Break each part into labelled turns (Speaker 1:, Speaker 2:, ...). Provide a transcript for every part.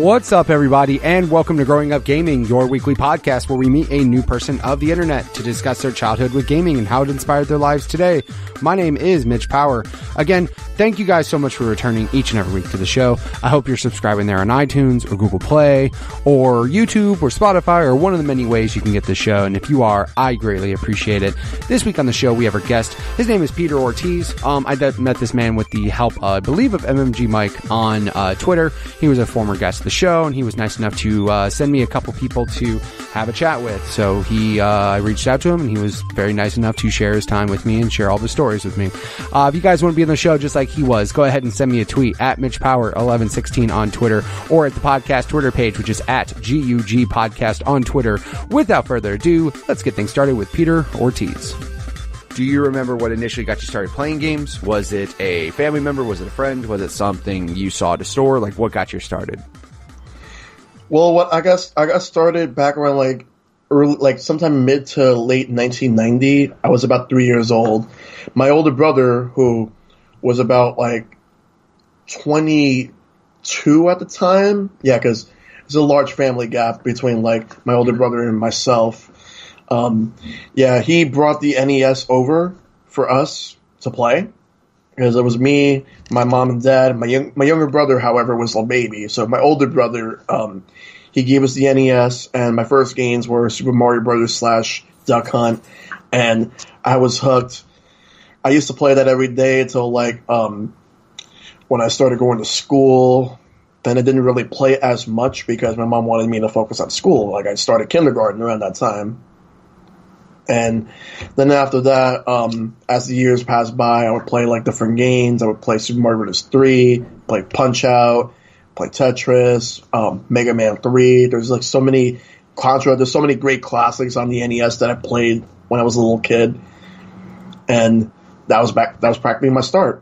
Speaker 1: What's up, everybody, and welcome to Growing Up Gaming, your weekly podcast where we meet a new person of the internet to discuss their childhood with gaming and how it inspired their lives today. My name is Mitch Power. Again, thank you guys so much for returning each and every week to the show. I hope you're subscribing there on iTunes or Google Play or YouTube or Spotify or one of the many ways you can get the show. And if you are, I greatly appreciate it. This week on the show, we have our guest. His name is Peter Ortiz. I met this man with the help, I believe, of MMG Mike on Twitter. He was a former guest of the show, and he was nice enough to send me a couple people to have a chat with. So I reached out to him, and he was very nice enough to share his time with me and share all the stories with me. If you guys want to be on the show just like he was, go ahead and send me a tweet at MitchPower1116 on Twitter or at the podcast Twitter page, which is at GUG Podcast on Twitter. Without further ado, let's get things started with Peter Ortiz. Do you remember what initially got you started playing games? Was it a family member? Was it a friend? Was it something you saw at a store? Like, what got you started?
Speaker 2: Well, I got started back around sometime mid to late 1990. I was about 3 years old. My older brother, who was about 22 at the time, because there's a large family gap between my older brother and myself. He brought the NES over for us to play because it was me, my mom and dad. My younger brother, however, was a baby. So my older brother, he gave us the NES, and my first games were Super Mario Brothers / Duck Hunt, and I was hooked. I used to play that every day until when I started going to school. Then I didn't really play as much because my mom wanted me to focus on school. I started kindergarten around that time. And then after that, as the years passed by, I would play different games. I would play Super Mario Bros. 3, play Punch-Out, play Tetris, Mega Man 3. There's so many Contra. There's so many great classics on the NES that I played when I was a little kid, and that was practically my start.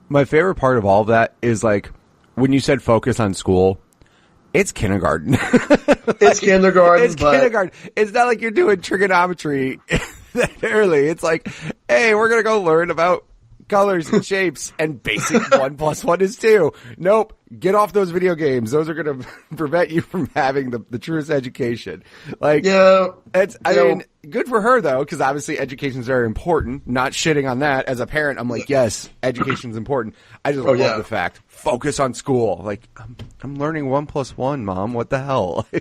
Speaker 1: My favorite part of all of that is when you said focus on school. It's kindergarten.
Speaker 2: It's kindergarten.
Speaker 1: It's kindergarten. It's not like you're doing trigonometry that early. It's hey, we're going to go learn about colors and shapes, and basic 1 + 1 is 2. Nope. Get off those video games. Those are going to prevent you from having the truest education. I mean, good for her, though, because obviously education is very important. Not shitting on that. As a parent, I'm yes, education is important. I just love the fact. Focus on school. I'm learning 1 + 1, Mom. What the hell? I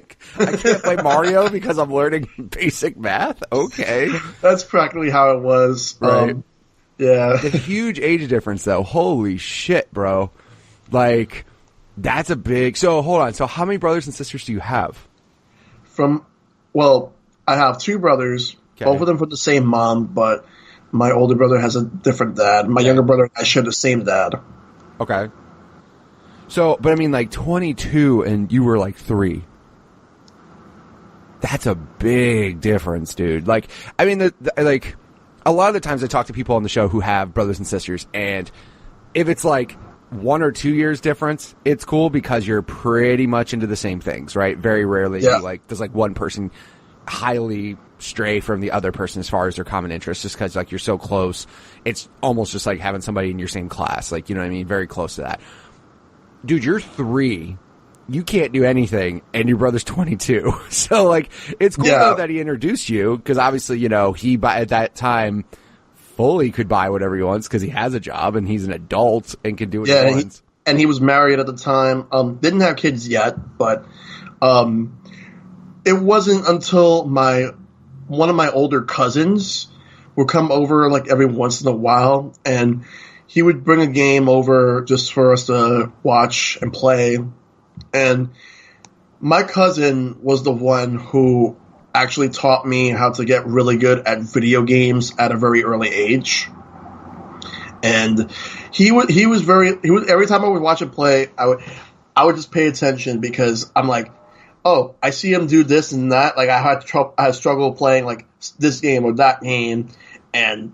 Speaker 1: can't play Mario because I'm learning basic math? Okay.
Speaker 2: That's practically how it was.
Speaker 1: Right.
Speaker 2: Yeah.
Speaker 1: The huge age difference, though. Holy shit, bro. That's a big... So, hold on. So, how many brothers and sisters do you have?
Speaker 2: I have 2 brothers. Okay. Both of them from the same mom, but my older brother has a different dad. My younger brother and I share the same dad. Okay.
Speaker 1: So, but I mean, 22 and you were 3. That's a big difference, dude. I mean, a lot of the times I talk to people on the show who have brothers and sisters, and if it's 1 or 2 years difference, it's cool because you're pretty much into the same things, right? Very rarely does one person highly stray from the other person as far as their common interests, just because you're so close. It's almost just like having somebody in your same class, you know what I mean? Very close to that. Dude, you're 3. You can't do anything, and your brother's 22. So, it's cool, though, that he introduced you, because obviously, he, at that time, fully could buy whatever he wants, because he has a job, and he's an adult, and can do what he wants.
Speaker 2: And he was married at the time. Didn't have kids yet, but it wasn't until one of my older cousins would come over, every once in a while, and he would bring a game over just for us to watch and play. And my cousin was the one who actually taught me how to get really good at video games at a very early age. And every time I would watch him play, I would just pay attention because I'm oh, I see him do this and that. I had struggle playing this game or that game, and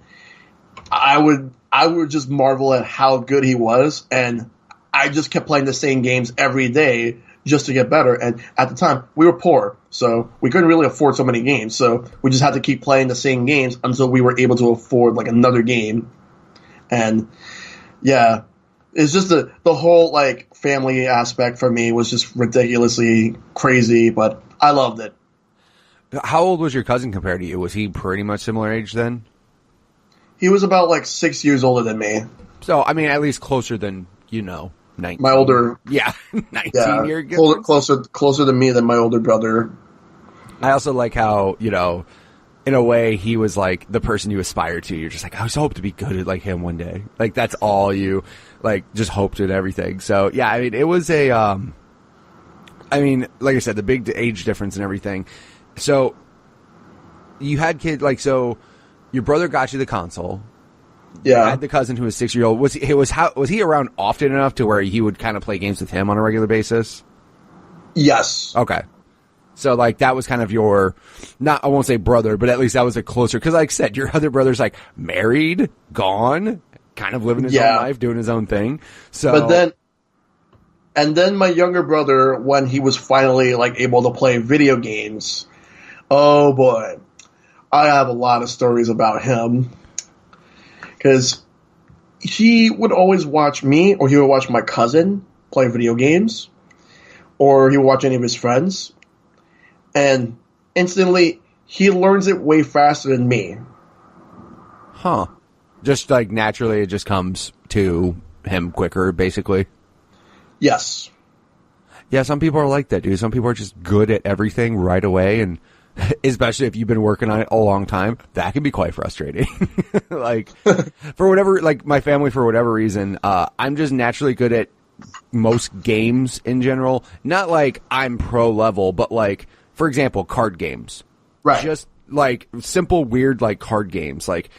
Speaker 2: I would just marvel at how good he was, and I just kept playing the same games every day just to get better. And at the time, we were poor, so we couldn't really afford so many games. So we just had to keep playing the same games until we were able to afford another game. And yeah, it's just the whole like family aspect for me was just ridiculously crazy, but I loved it.
Speaker 1: How old was your cousin compared to you? Was he pretty much similar age then?
Speaker 2: He was about like 6 years older than me.
Speaker 1: So, I mean, at least closer than, 19.
Speaker 2: My older...
Speaker 1: Yeah, 19-year
Speaker 2: closer to me than my older brother.
Speaker 1: I also like how, in a way, he was like the person you aspire to. You're just like, I just hope to be good at like him one day. Like, that's all you, like, just hoped and everything. So, yeah, I mean, it was a, like I said, the big age difference and everything. So, you had kids, like, so your brother got you the console.
Speaker 2: Yeah.
Speaker 1: You had the cousin who was 6 years old. Was he around often enough to where he would kind of play games with him on a regular basis?
Speaker 2: Yes.
Speaker 1: Okay. So, like, that was kind of your, I won't say brother, but at least that was a closer, because like I said, your other brother's like married, gone, kind of living his own life, doing his own thing. So,
Speaker 2: and then my younger brother, when he was finally like able to play video games, oh boy, I have a lot of stories about him. Because he would always watch me, or he would watch my cousin play video games, or he would watch any of his friends, and instantly he learns it way faster than me.
Speaker 1: Huh. Just like naturally it just comes to him quicker, basically.
Speaker 2: Yes.
Speaker 1: Yeah, some people are like that, dude. Some people are just good at everything right away, and especially if you've been working on it a long time, that can be quite frustrating. Like, for whatever, like my family, for whatever reason, I'm just naturally good at most games in general. Not like I'm pro level, but like, for example, card games.
Speaker 2: Right.
Speaker 1: Just like simple, weird, like card games. Like,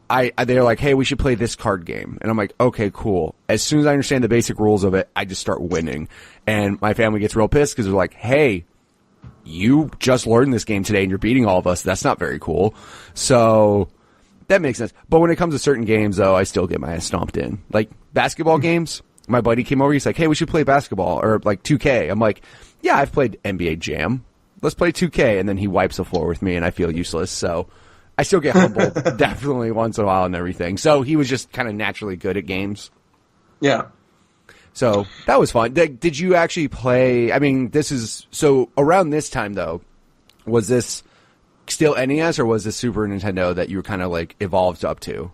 Speaker 1: they're like, hey, we should play this card game. And I'm like, okay, cool. As soon as I understand the basic rules of it, I just start winning. And my family gets real pissed because they're like, hey, you just learned this game today and you're beating all of us. That's not very cool. So that makes sense. But when it comes to certain games, though, I still get my ass stomped in. Like basketball games, my buddy came over. He's like, hey, we should play basketball or like 2K. I'm like, yeah, I've played NBA Jam. Let's play 2K. And then he wipes the floor with me and I feel useless. So I still get humbled definitely once in a while and everything. So he was just kind of naturally good at games.
Speaker 2: Yeah.
Speaker 1: So that was fun. Did you actually play? I mean, so around this time though, was this still NES or was this Super Nintendo that you were kind of like evolved up to?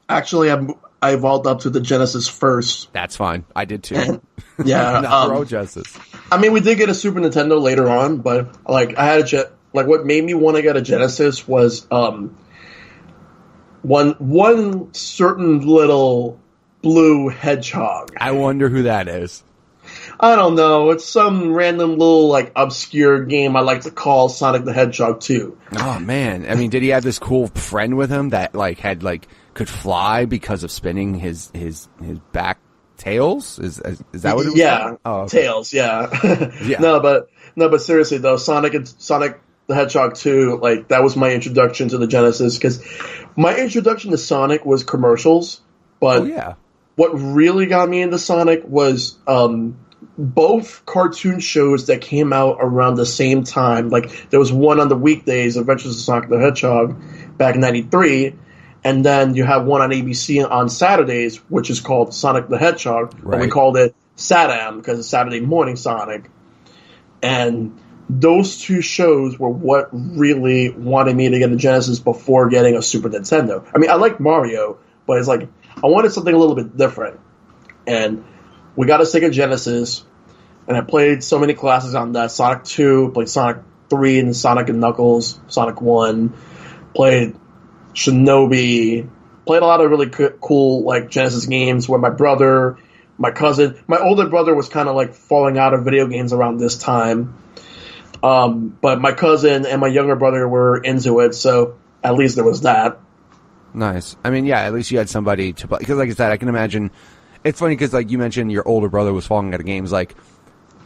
Speaker 2: Actually, I evolved up to the Genesis first.
Speaker 1: That's fine. I did too.
Speaker 2: Yeah.
Speaker 1: Not pro Genesis.
Speaker 2: I mean, we did get a Super Nintendo later on, but like I had like what made me want to get a Genesis was one certain little blue hedgehog.
Speaker 1: I wonder who that is.
Speaker 2: I don't know. It's some random little like obscure game I like to call Sonic the Hedgehog 2.
Speaker 1: Oh man! I mean, did he have this cool friend with him that like had like could fly because of spinning his back tails? Is that what it was?
Speaker 2: Yeah.
Speaker 1: Oh, okay.
Speaker 2: Tails. Yeah.
Speaker 1: Yeah.
Speaker 2: No, but seriously though, Sonic the Hedgehog 2, like that was my introduction to the Genesis because my introduction to Sonic was commercials, but
Speaker 1: oh yeah.
Speaker 2: What really got me into Sonic was both cartoon shows that came out around the same time. Like, there was one on the weekdays, Adventures of Sonic the Hedgehog, back in '93, and then you have one on ABC on Saturdays, which is called Sonic the Hedgehog, but we called it SatAM because it's Saturday Morning Sonic. And those two shows were what really wanted me to get a Genesis before getting a Super Nintendo. I mean, I like Mario, but it's like, I wanted something a little bit different. And we got a Sega Genesis, and I played so many classes on that. Sonic 2, played Sonic 3 and Sonic and Knuckles, Sonic 1, played Shinobi, played a lot of really cool like Genesis games where my brother, my cousin, my older brother was kind of like falling out of video games around this time. But my cousin and my younger brother were into it, so at least there was that.
Speaker 1: Nice. I mean, yeah, at least you had somebody to play. Because like I said, I can imagine. It's funny because like you mentioned your older brother was falling out of games. Like,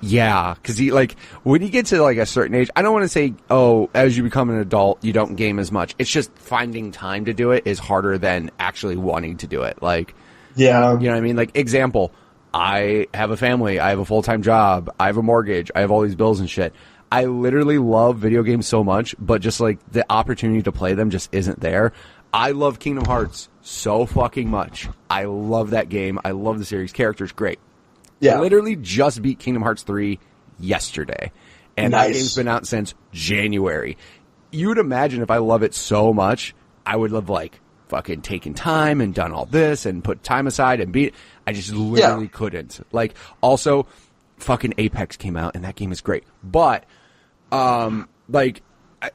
Speaker 1: yeah, because he like when you get to like a certain age, I don't want to say, oh, as you become an adult, you don't game as much. It's just finding time to do it is harder than actually wanting to do it. Like,
Speaker 2: yeah,
Speaker 1: you know what I mean? Like, example, I have a family, I have a full-time job, I have a mortgage, I have all these bills and shit. I literally love video games so much, but just like the opportunity to play them just isn't there. I love Kingdom Hearts so fucking much. I love that game. I love the series. Characters, great.
Speaker 2: Yeah.
Speaker 1: I literally just beat Kingdom Hearts 3 yesterday. And that game's been out since January. You would imagine if I love it so much, I would have, like, fucking taken time and done all this and put time aside and beat it. I just literally couldn't. Like, also, fucking Apex came out, and that game is great. But, like,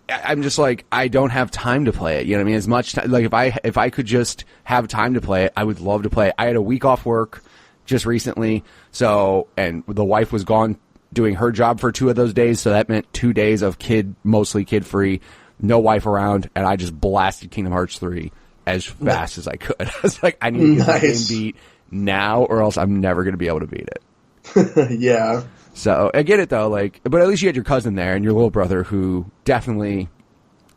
Speaker 1: I'm just like, I don't have time to play it. You know what I mean? As much time, like, if I could just have time to play it, I would love to play it. I had a week off work just recently, so, and the wife was gone doing her job for 2 of those days, so that meant 2 days of mostly kid-free, no wife around, and I just blasted Kingdom Hearts 3 as fast as I could. I was like, I need to get this game beat now, or else I'm never going to be able to beat it.
Speaker 2: Yeah.
Speaker 1: So, I get it, though, like, but at least you had your cousin there and your little brother who definitely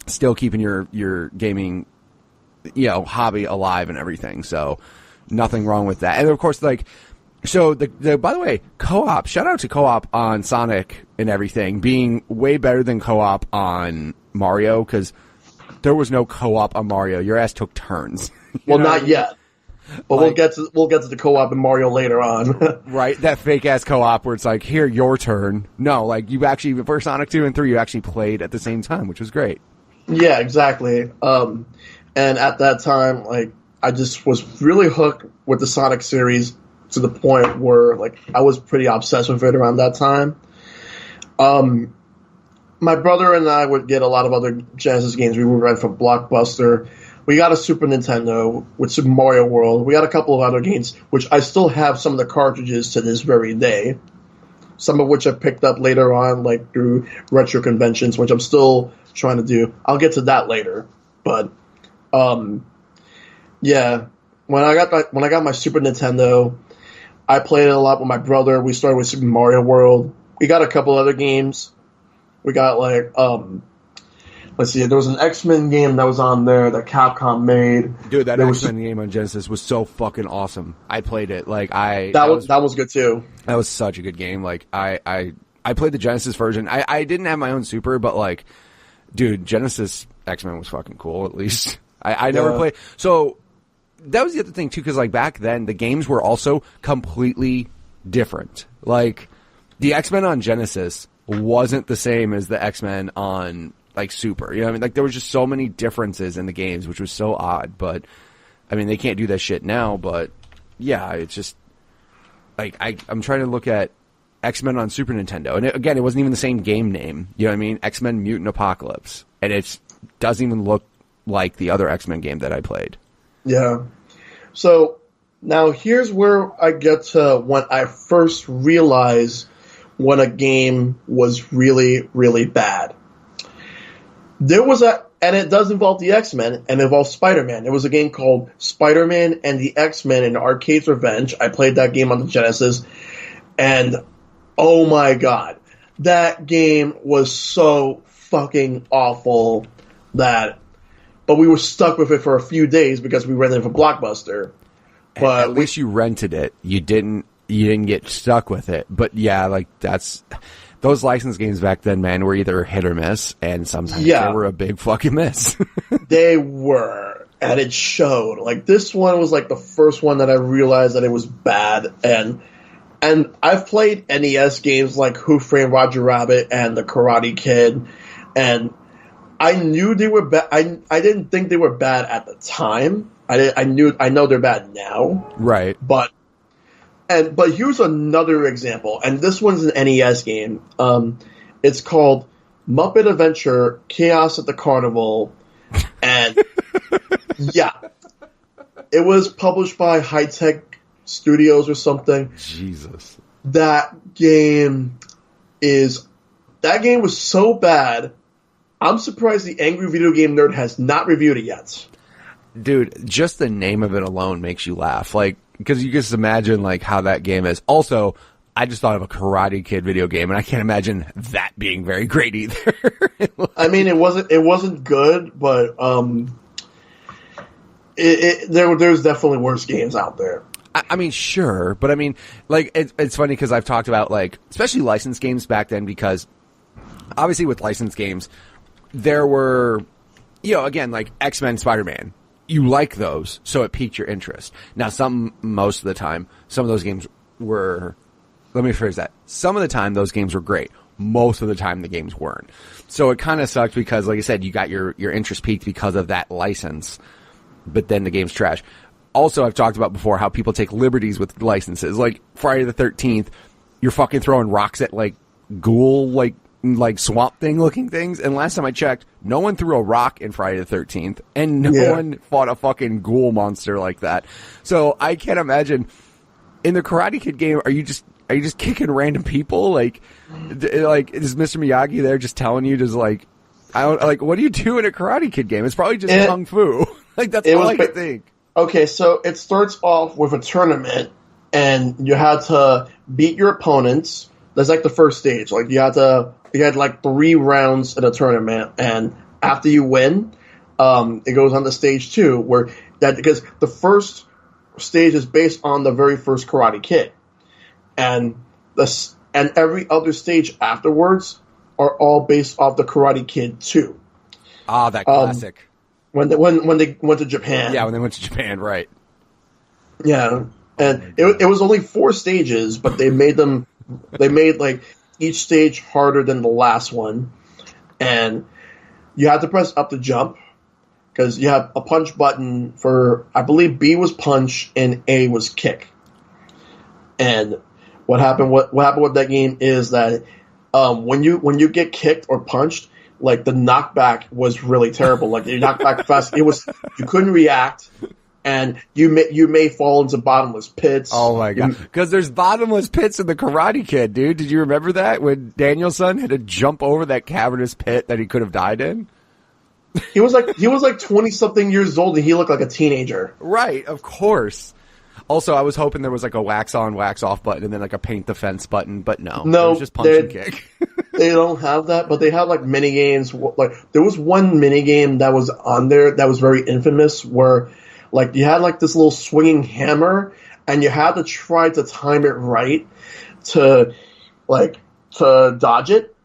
Speaker 1: still keeping your gaming, you know, hobby alive and everything, so nothing wrong with that. And, of course, like, so, by the way, co-op, shout out to co-op on Sonic and everything being way better than co-op on Mario, because there was no co-op on Mario. Your ass took turns.
Speaker 2: Well, not yet. But like, we'll get to the co-op in Mario later on.
Speaker 1: Right, that fake-ass co-op where it's like, here, your turn. No, like, you actually, for Sonic 2 and 3, you actually played at the same time, which was great.
Speaker 2: Yeah, exactly. And at that time, like, I just was really hooked with the Sonic series, to the point where, like, I was pretty obsessed with it around that time. My brother and I would get a lot of other Genesis games. We would rent from Blockbuster. We got a Super Nintendo with Super Mario World. We got a couple of other games, which I still have some of the cartridges to this very day. Some of which I picked up later on, like through retro conventions, which I'm still trying to do. I'll get to that later. But, yeah. When I got my Super Nintendo, I played it a lot with my brother. We started with Super Mario World. We got a couple other games. We got, like, let's see, there was an X-Men game that was on there that Capcom made.
Speaker 1: Dude, that X-Men game on Genesis was so fucking awesome. I played it. Like,
Speaker 2: that was good, too.
Speaker 1: That was such a good game. Like, I played the Genesis version. I didn't have my own Super, but, like, dude, Genesis X-Men was fucking cool, at least. I never played. So, that was the other thing, too, because, like, back then, the games were also completely different. Like, the X-Men on Genesis wasn't the same as the X-Men on, like, Super. You know what I mean? Like, there was just so many differences in the games, which was so odd. But, I mean, they can't do that shit now, but, yeah, it's just, like, I'm trying to look at X-Men on Super Nintendo. And, again, it wasn't even the same game name. You know what I mean? X-Men Mutant Apocalypse. And it doesn't even look like the other X-Men game that I played.
Speaker 2: Yeah. So, now here's where I get to when I first realized when a game was really, really bad. And it does involve the X-Men, and it involves Spider-Man. There was a game called Spider-Man and the X-Men in Arcade's Revenge. I played that game on the Genesis, and oh my god, that game was so fucking awful but we were stuck with it for a few days because we rented it from Blockbuster. But
Speaker 1: at least you rented it. You didn't get stuck with it. But yeah, like those licensed games back then, man, were either hit or miss, and sometimes they were a big fucking miss.
Speaker 2: They were, and it showed. Like, this one was like the first one that I realized that it was bad, and I've played NES games like Who Framed Roger Rabbit and The Karate Kid, and I knew they were bad. I didn't think they were bad at the time. I know they're bad now.
Speaker 1: Right.
Speaker 2: But here's another example, and this one's an NES game. It's called Muppet Adventure Chaos at the Carnival, and yeah, it was published by High Tech Studios or something.
Speaker 1: Jesus.
Speaker 2: That game was so bad, I'm surprised the Angry Video Game Nerd has not reviewed it yet.
Speaker 1: Dude, just the name of it alone makes you laugh. Like, because you just imagine, like, how that game is. Also, I just thought of a Karate Kid video game, and I can't imagine that being very great either.
Speaker 2: I mean, it wasn't good, but there's definitely worse games out there.
Speaker 1: I mean, sure, but I mean, like, it's funny because I've talked about, like, especially licensed games back then, because obviously with licensed games, there were, you know, again, like X-Men, Spider-Man. you like those, so it piqued your interest. Now, most of the time, some of those games were, let me rephrase that. Some of the time, those games were great. Most of the time, the games weren't. So it kind of sucked because, like I said, you got your interest piqued because of that license, but then the game's trash. Also, I've talked about before how people take liberties with licenses. Like, Friday the 13th, you're fucking throwing rocks at, like, ghoul, like swamp thing looking things. And last time I checked, no one threw a rock in Friday the 13th, and no one fought a fucking ghoul monster like that. So I can't imagine in the Karate Kid game, are you just kicking random people? Like is Mr. Miyagi there just telling you what do you do in a Karate Kid game? It's probably just kung fu. Like, that's all I can think.
Speaker 2: Okay, so it starts off with a tournament, and you had to beat your opponents. That's like the first stage. Like, you had like 3 rounds in a tournament, and after you win, it goes on to stage 2, because the first stage is based on the very first Karate Kid, and every other stage afterwards are all based off the Karate Kid 2.
Speaker 1: Ah, that classic.
Speaker 2: When they went to Japan.
Speaker 1: Yeah, when they went to Japan, right.
Speaker 2: Yeah. And it was only 4 stages, but they made like each stage harder than the last one. And you had to press up to jump, because you have a punch button for, I believe B was punch and A was kick. And what happened with that game is that when you get kicked or punched, like, the knockback was really terrible. Like, you knocked back fast. You couldn't react, and you may fall into bottomless pits.
Speaker 1: Oh my god! Because there's bottomless pits in the Karate Kid, dude. Did you remember that when Danielson had to jump over that cavernous pit that he could have died in?
Speaker 2: He was like 20-something years old, and he looked like a teenager.
Speaker 1: Right, of course. Also, I was hoping there was like a wax on, wax off button, and then like a paint the fence button, but no, it was just punch and kick.
Speaker 2: They don't have that, but they have like mini games. Like, there was one mini game that was on there that was very infamous, where like you had like this little swinging hammer, and you had to try to time it right to dodge it.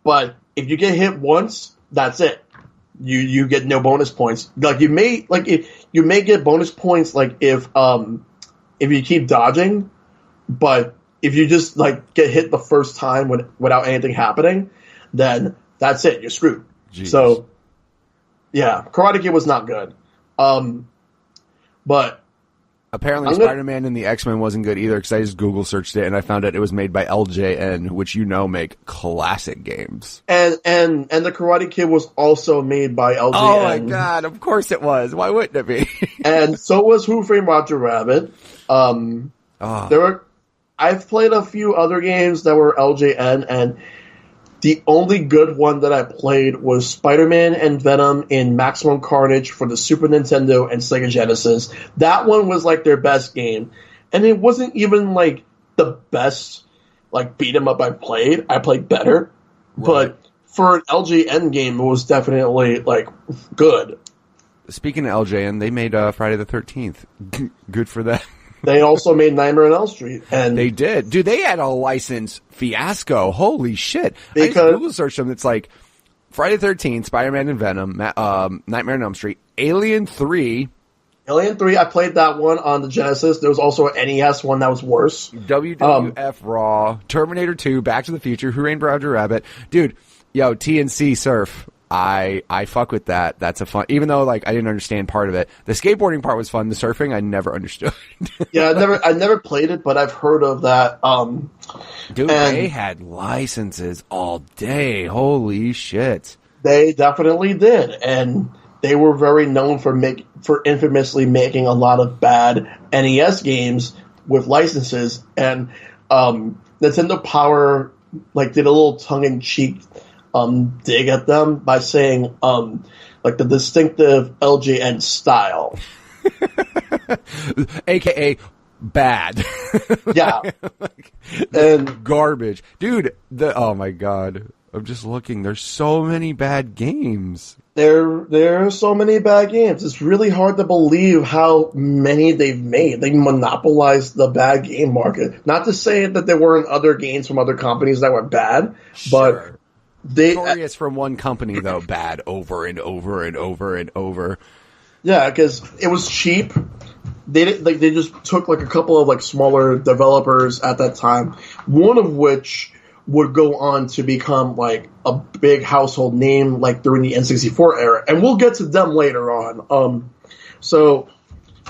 Speaker 2: But if you get hit once, that's it. You get no bonus points. Like, you may get bonus points like if you keep dodging, but if you just like get hit the first time without anything happening, then that's it. You're screwed. Jeez. So, yeah, Karate Kid was not good. But
Speaker 1: apparently Spider-Man and the X-Men wasn't good either, because I just Google searched it and I found out it was made by LJN, which make classic games. And
Speaker 2: the Karate Kid was also made by LJN.
Speaker 1: Oh my god, of course it was. Why wouldn't it be?
Speaker 2: And so was Who Framed Roger Rabbit. I've played a few other games that were LJN, and the only good one that I played was Spider-Man and Venom in Maximum Carnage for the Super Nintendo and Sega Genesis. That one was like their best game, and it wasn't even like the best like beat 'em up I played. I played better, right. But for an LJN game, it was definitely like good.
Speaker 1: Speaking of LJN, they made Friday the 13th. Good for them.
Speaker 2: They also made Nightmare on Elm Street. And
Speaker 1: they did. Dude, they had a license fiasco. Holy shit.
Speaker 2: Because
Speaker 1: I just Google searched them. It's like Friday the 13th, Spider-Man and Venom, Nightmare on Elm Street, Alien 3.
Speaker 2: Alien 3, I played that one on the Genesis. There was also an NES one that was worse.
Speaker 1: WWF Raw, Terminator 2, Back to the Future, Who Framed Roger Rabbit. Dude, yo, TNC Surf. I fuck with that. That's a fun, even though like I didn't understand part of it. The skateboarding part was fun. The surfing I never understood.
Speaker 2: Yeah, I never played it, but I've heard of that.
Speaker 1: Dude, they had licenses all day. Holy shit.
Speaker 2: They definitely did, and they were very known for infamously making a lot of bad NES games with licenses. And Nintendo Power like did a little tongue in cheek dig at them by saying like the distinctive LJN style,
Speaker 1: aka bad.
Speaker 2: Yeah. And
Speaker 1: garbage, dude. Oh my god, I'm just looking. There's so many bad games.
Speaker 2: There are so many bad games. It's really hard to believe how many they've made. They monopolized the bad game market. Not to say that there weren't other games from other companies that were bad,
Speaker 1: sure.
Speaker 2: But they
Speaker 1: notorious from one company though, bad over and over and over and over.
Speaker 2: Yeah, because it was cheap. They just took like a couple of like smaller developers at that time, one of which would go on to become like a big household name like during the N64 era, and we'll get to them later on.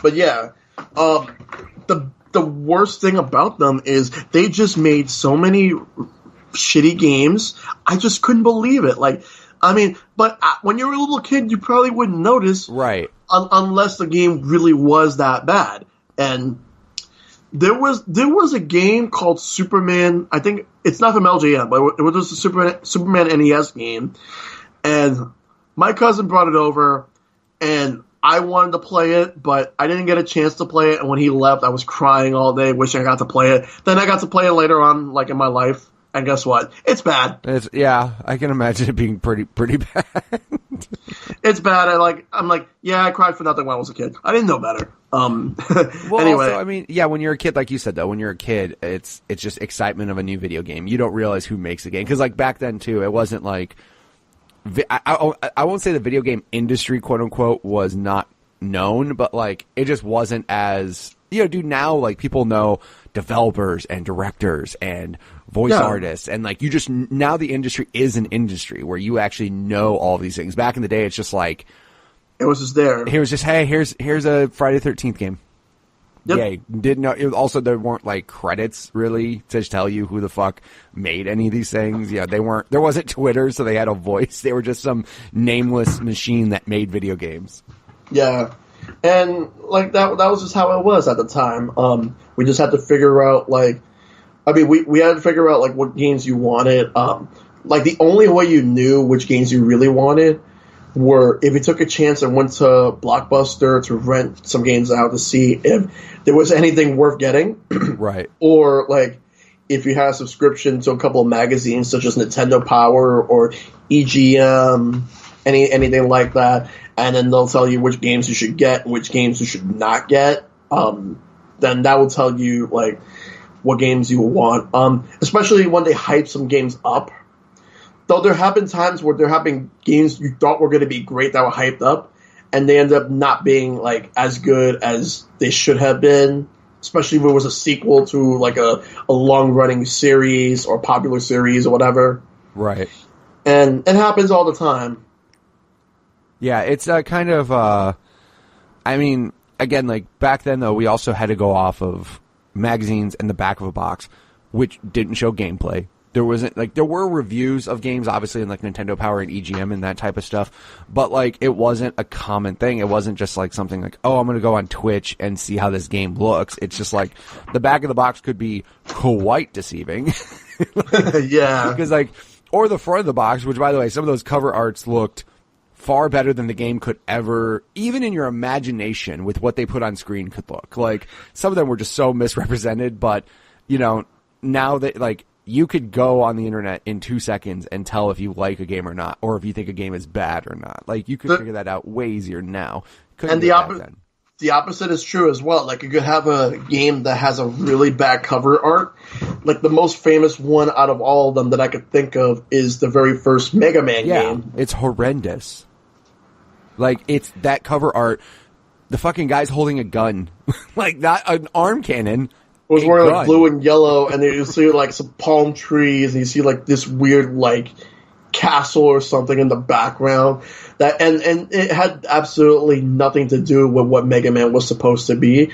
Speaker 2: But yeah, the worst thing about them is they just made so many shitty games. I just couldn't believe it. Like, I mean, but when you're a little kid, you probably wouldn't notice,
Speaker 1: right?
Speaker 2: Unless the game really was that bad. And there was a game called Superman. I think it's not from LJN, but it was just a Superman NES game. And my cousin brought it over, and I wanted to play it, but I didn't get a chance to play it. And when he left, I was crying all day, wishing I got to play it. Then I got to play it later on, like in my life. And guess what? It's bad.
Speaker 1: Yeah, I can imagine it being pretty bad.
Speaker 2: It's bad. I'm like, yeah, I cried for nothing when I was a kid. I didn't know better.
Speaker 1: Well,
Speaker 2: anyway,
Speaker 1: also, I mean, yeah, when you're a kid, like you said, though, when you're a kid, it's just excitement of a new video game. You don't realize who makes the game, because like back then too, it wasn't like I won't say the video game industry, quote unquote, was not known, but like it just wasn't as, dude, now like people know developers and directors and voice artists, and like now the industry is an industry where you actually know all these things. Back in the day, it's just like
Speaker 2: it was just there.
Speaker 1: It was just, hey, here's a Friday the 13th game.
Speaker 2: Yep.
Speaker 1: Yay. Didn't know. Also, there weren't like credits really to tell you who the fuck made any of these things. Yeah, there wasn't Twitter, so they had a voice. They were just some nameless machine that made video games.
Speaker 2: Yeah. And like that was just how it was at the time. We just had to figure out we had to figure out like what games you wanted. Like the only way you knew which games you really wanted were if you took a chance and went to Blockbuster to rent some games out to see if there was anything worth getting.
Speaker 1: Right.
Speaker 2: Or like if you had a subscription to a couple of magazines such as Nintendo Power or EGM, anything like that. And then they'll tell you which games you should get and which games you should not get. Then that will tell you like what games you will want. Especially when they hype some games up. Though there have been times where there have been games you thought were going to be great that were hyped up, and they end up not being like as good as they should have been. Especially if it was a sequel to like a long running series or popular series or whatever.
Speaker 1: Right.
Speaker 2: And it happens all the time.
Speaker 1: Yeah, it's kind of, I mean, again, like back then though, we also had to go off of magazines and the back of a box, which didn't show gameplay. There wasn't, like, there were reviews of games, obviously, in like Nintendo Power and EGM and that type of stuff, but like, it wasn't a common thing. It wasn't just like something like, oh, I'm going to go on Twitch and see how this game looks. It's just like, the back of the box could be quite deceiving.
Speaker 2: Yeah.
Speaker 1: Because like, or the front of the box, which by the way, some of those cover arts looked far better than the game could ever, even in your imagination with what they put on screen could look. Like, some of them were just so misrepresented, but, now that, like, you could go on the internet in 2 seconds and tell if you like a game or not, or if you think a game is bad or not. Like, you could figure that out way easier now.
Speaker 2: And the opposite is true as well. Like, you could have a game that has a really bad cover art. Like, the most famous one out of all of them that I could think of is the very first Mega Man game.
Speaker 1: It's horrendous. Like, it's that cover art. The fucking guy's holding a gun. Like, not an arm cannon.
Speaker 2: It was wearing like blue and yellow, and then you see like some palm trees, and you see like this weird like castle or something in the background. That and it had absolutely nothing to do with what Mega Man was supposed to be.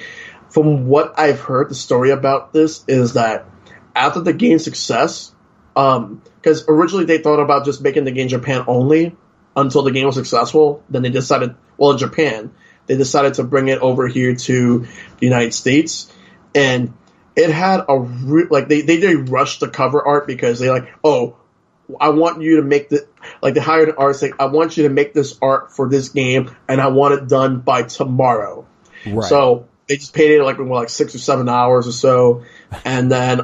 Speaker 2: From what I've heard, the story about this is that after the game's success, because originally they thought about just making the game Japan only until the game was successful. Then they decided, well, in Japan, they decided to bring it over here to the United States, and it had they rushed the cover art because they like, oh, I want you to make the, like they hired an artist like, I want you to make this art for this game and I want it done by tomorrow. Right. So they just paid it like 6 or 7 hours or so, and then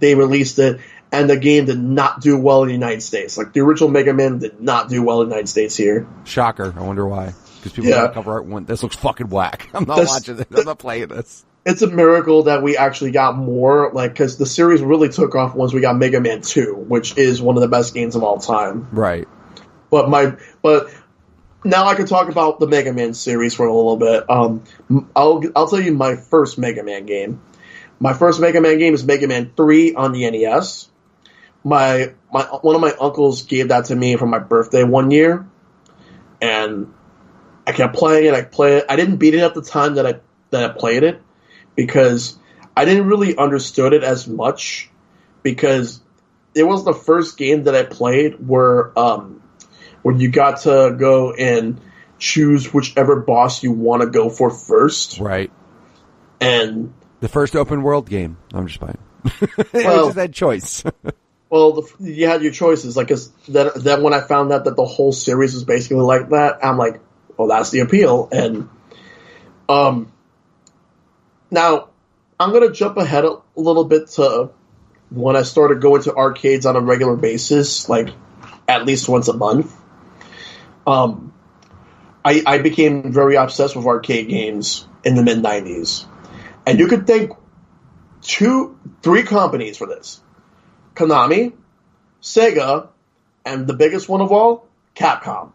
Speaker 2: they released it, and the game did not do well in the United States. Like the original Mega Man did not do well in the United States here.
Speaker 1: Shocker. I wonder why. Because people got cover art went, this looks fucking whack. I'm not watching this. I'm not playing this.
Speaker 2: It's a miracle that we actually got more, like, because the series really took off once we got Mega Man 2, which is one of the best games of all time.
Speaker 1: Right.
Speaker 2: But Now I can talk about the Mega Man series for a little bit. I'll tell you my first Mega Man game. My first Mega Man game is Mega Man 3 on the NES. One of my uncles gave that to me for my birthday one year, and I kept playing it. I didn't beat it at the time that I played it because I didn't really understood it as much, because it was the first game that I played where you got to go and choose whichever boss you want to go for first.
Speaker 1: Right.
Speaker 2: And
Speaker 1: the first open world game. I'm just playing.
Speaker 2: Well,
Speaker 1: just that choice.
Speaker 2: Well, you had your choices. Like, then when I found out that the whole series was basically like that, I'm like, well, that's the appeal. And now I'm gonna jump ahead a little bit to when I started going to arcades on a regular basis, like at least once a month. I became very obsessed with arcade games in the mid-90s. And you could thank 3 companies for this. Konami, Sega, and the biggest one of all, Capcom.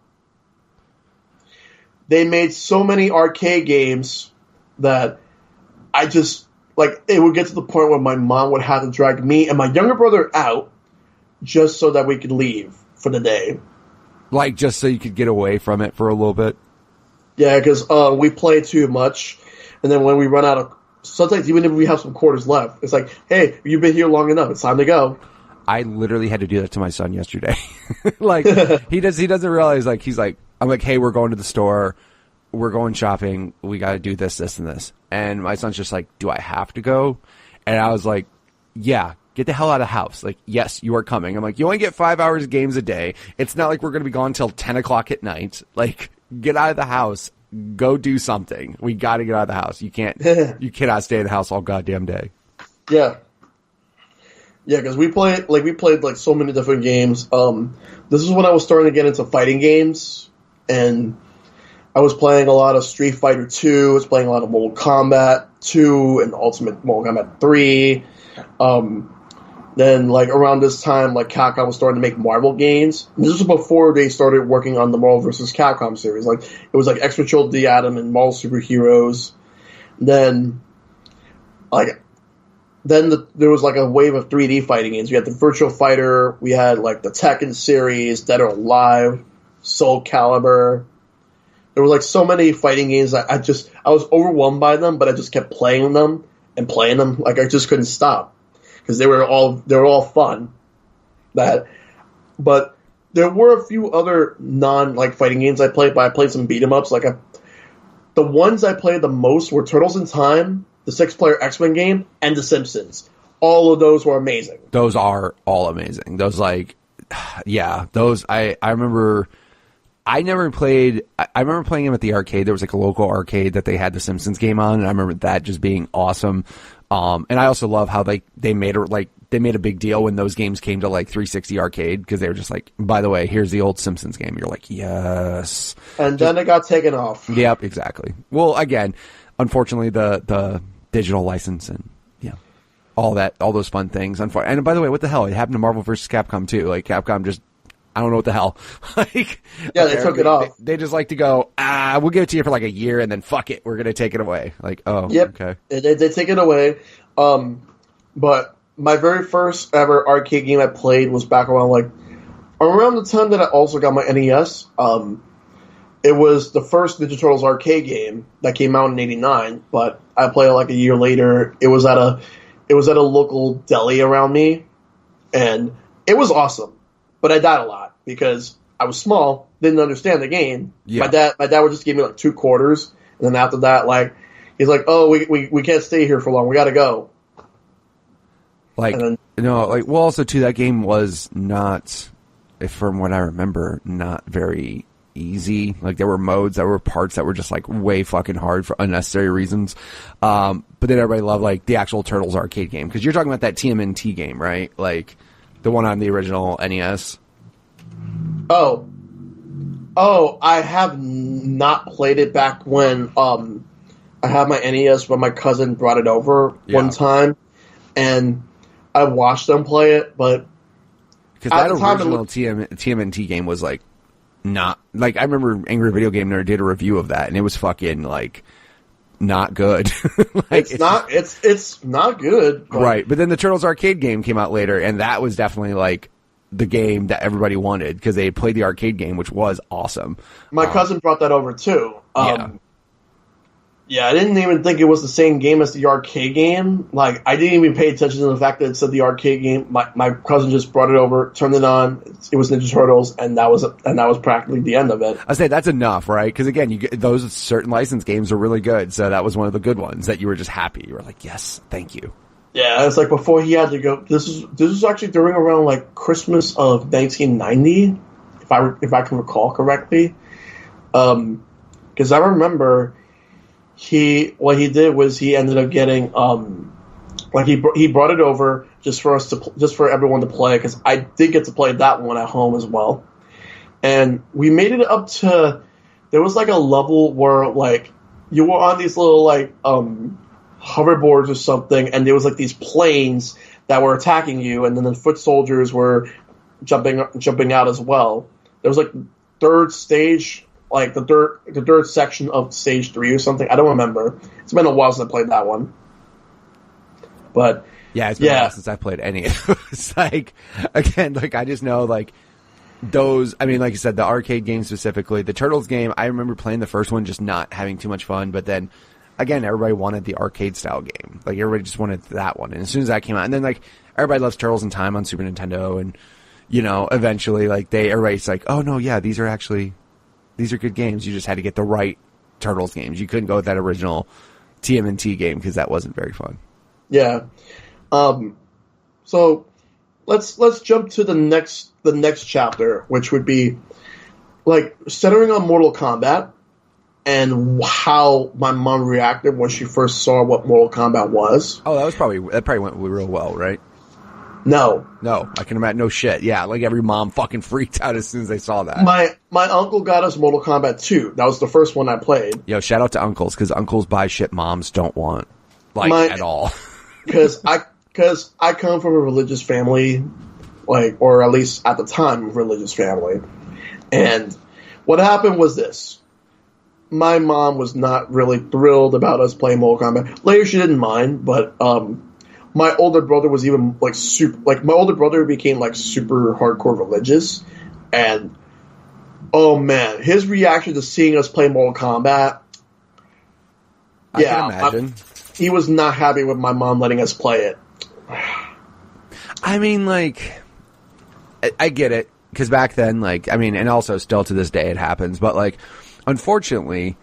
Speaker 2: They made so many arcade games that I just, like, it would get to the point where my mom would have to drag me and my younger brother out just so that we could leave for the day.
Speaker 1: Like, just so you could get away from it for a little bit?
Speaker 2: Yeah, because we play too much, and then when we run out of... Sometimes even if we have some quarters left, it's like, hey, you've been here long enough, it's time to go.
Speaker 1: I literally had to do that to my son yesterday. Like, he doesn't realize, like, he's like, I'm like, hey, we're going to the store, we're going shopping, we got to do this, this, and this. And my son's just like, do I have to go? And I was like, yeah, get the hell out of the house. Like, yes, you are coming. I'm like, you only get 5 hours of games a day. It's not like we're going to be gone till 10 o'clock at night. Like, get out of the house. Go do something. We got to get out of the house. You cannot stay in the house all goddamn day.
Speaker 2: Yeah. Yeah, because we played so many different games. This is when I was starting to get into fighting games, and I was playing a lot of Street Fighter 2. I was playing a lot of Mortal Kombat 2 and Ultimate Mortal Kombat 3. Then, like, around this time, like, Capcom was starting to make Marvel games. And this was before they started working on the Marvel vs. Capcom series. Like, it was like Extra Chilled the Atom and Marvel Superheroes. Then there was like a wave of 3D fighting games. We had the Virtual Fighter. We had like the Tekken series, Dead or Alive, Soul Calibur. There were like so many fighting games that I was overwhelmed by them, but I just kept playing them. Like, I just couldn't stop because they were all fun. But there were a few other like fighting games I played, but I played some beat 'em ups. Like, the ones I played the most were Turtles in Time, the 6-player X-Men game, and The Simpsons. All of those were amazing.
Speaker 1: Those are all amazing. Those, like, yeah, those, I remember, I remember playing them at the arcade. There was like a local arcade that they had the Simpsons game on, and I remember that just being awesome. And I also love how they made a big deal when those games came to like 360 arcade, because they were just like, by the way, here's the old Simpsons game. You're like, yes.
Speaker 2: And then it got taken off.
Speaker 1: Yep, exactly. Well, again, unfortunately, the digital license and all those fun things. And by the way, what the hell? It happened to Marvel vs. Capcom too. Like, Capcom just, I don't know what the hell. Like,
Speaker 2: yeah, they took it off.
Speaker 1: They just like to go, we'll give it to you for like a year, and then fuck it, we're gonna take it away. Like, oh,
Speaker 2: yep.
Speaker 1: Okay.
Speaker 2: They take it away. But my very first ever arcade game I played was back around the time that I also got my NES. It was the first Ninja Turtles arcade game that came out in '89, but I played it like a year later. It was at a local deli around me, and it was awesome. But I died a lot because I was small, didn't understand the game. Yeah. My dad would just give me like 2 quarters, and then after that, like, he's like, "Oh, we can't stay here for long. We got to go."
Speaker 1: Like, well, also too, that game was not, from what I remember, not very easy. Like, there were parts that were just like way fucking hard for unnecessary reasons. But then everybody loved like the actual Turtles arcade game, because you're talking about that TMNT game, right? Like the one on the original NES.
Speaker 2: Oh, I have not played it back when I had my NES when my cousin brought it over one time, and I watched them play it, but
Speaker 1: because that original TMNT game was like not like I remember Angry Video Game Nerd did a review of that, and it was fucking like not good.
Speaker 2: Like, it's not good,
Speaker 1: right? But then the Turtles arcade game came out later, and that was definitely like the game that everybody wanted because they had played the arcade game, which was awesome.
Speaker 2: My cousin brought that over too.
Speaker 1: Yeah.
Speaker 2: Yeah, I didn't even think it was the same game as the arcade game. Like, I didn't even pay attention to the fact that it said the arcade game. My cousin just brought it over, turned it on. It was Ninja Turtles, and that was practically the end of it.
Speaker 1: I say that's enough, right? Because again, those certain licensed games are really good. So that was one of the good ones that you were just happy. You were like, yes, thank you.
Speaker 2: Yeah, it's like before he had to go. This was actually during around like Christmas of 1990, if I can recall correctly. Because I remember. What he did was he ended up getting like he brought it over just for everyone to play, because I did get to play that one at home as well, and we made it up to there was like a level where like you were on these little like hoverboards or something, and there was like these planes that were attacking you, and then the foot soldiers were jumping out as well. There was like third stage. Like the third section of stage 3 or something. I don't remember. It's been a while since I played that one. But
Speaker 1: yeah, it's been a while since I played any of those. Like, again, like I just know like those. I mean, like you said, the arcade game specifically, the Turtles game. I remember playing the first one, just not having too much fun. But then again, everybody wanted the arcade style game. Like everybody just wanted that one. And as soon as that came out, and then like everybody loves Turtles in Time on Super Nintendo, and you know, eventually like everybody's like, oh no, yeah, these are good games. You just had to get the right Turtles games. You couldn't go with that original TMNT game because that wasn't very fun.
Speaker 2: Yeah. So let's jump to the next chapter, which would be like centering on Mortal Kombat and how my mom reacted when she first saw what Mortal Kombat was.
Speaker 1: Oh, that probably went real well, right?
Speaker 2: No,
Speaker 1: I can imagine. No shit. Yeah, like every mom fucking freaked out as soon as they saw that.
Speaker 2: My uncle got us Mortal Kombat 2. That was the first one I played.
Speaker 1: Yo, shout out to uncles, because uncles buy shit moms don't want, at all.
Speaker 2: Because I come from a religious family, like, or at least at the time, a religious family, and what happened was this. My mom was not really thrilled about us playing Mortal Kombat. Later, she didn't mind, but my older brother was even like my older brother became like super hardcore religious, and oh man, his reaction to seeing us play Mortal Kombat.
Speaker 1: I can imagine.
Speaker 2: He was not happy with my mom letting us play it.
Speaker 1: I mean, like, I get it, because back then, like, I mean, and also still to this day it happens, but like, unfortunately,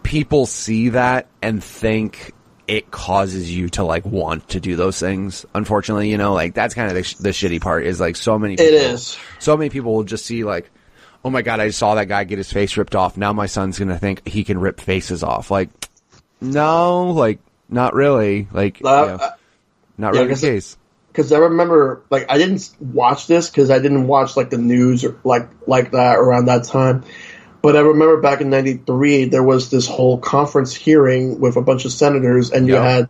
Speaker 1: people see that and think it causes you to like want to do those things. Unfortunately, you know, like that's kind of the shitty part is like so many people will just see like, oh my God, I saw that guy get his face ripped off. Now my son's going to think he can rip faces off. Like, no, like not really. Like, not really the case.
Speaker 2: Because I remember, like, I didn't watch this because I didn't watch like the news or like that around that time. But I remember back in '93, there was this whole conference hearing with a bunch of senators, and you had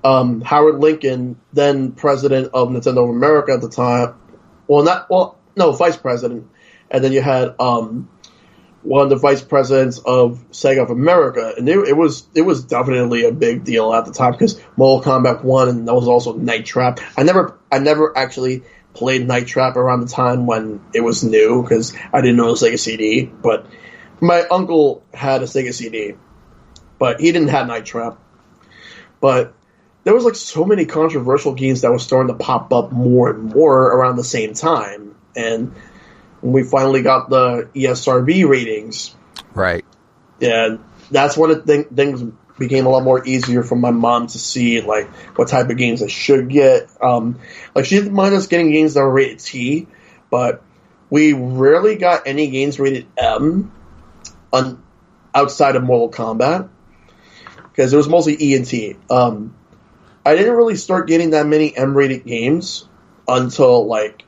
Speaker 2: Howard Lincoln, then president of Nintendo of America at the time. Vice president. And then you had one of the vice presidents of Sega of America, and it was definitely a big deal at the time because Mortal Kombat 1, and that was also Night Trap. I never actually played Night Trap around the time when it was new because I didn't know it was Sega CD, but my uncle had a Sega CD, but he didn't have Night Trap. But there was like so many controversial games that were starting to pop up more and more around the same time, and when we finally got the ESRB ratings, right? Yeah, that's when things became a lot more easier for my mom to see like what type of games I should get. Like she didn't mind us getting games that were rated T, but we rarely got any games rated M outside of Mortal Kombat because it was mostly E and T. I didn't really start getting that many M-rated games until like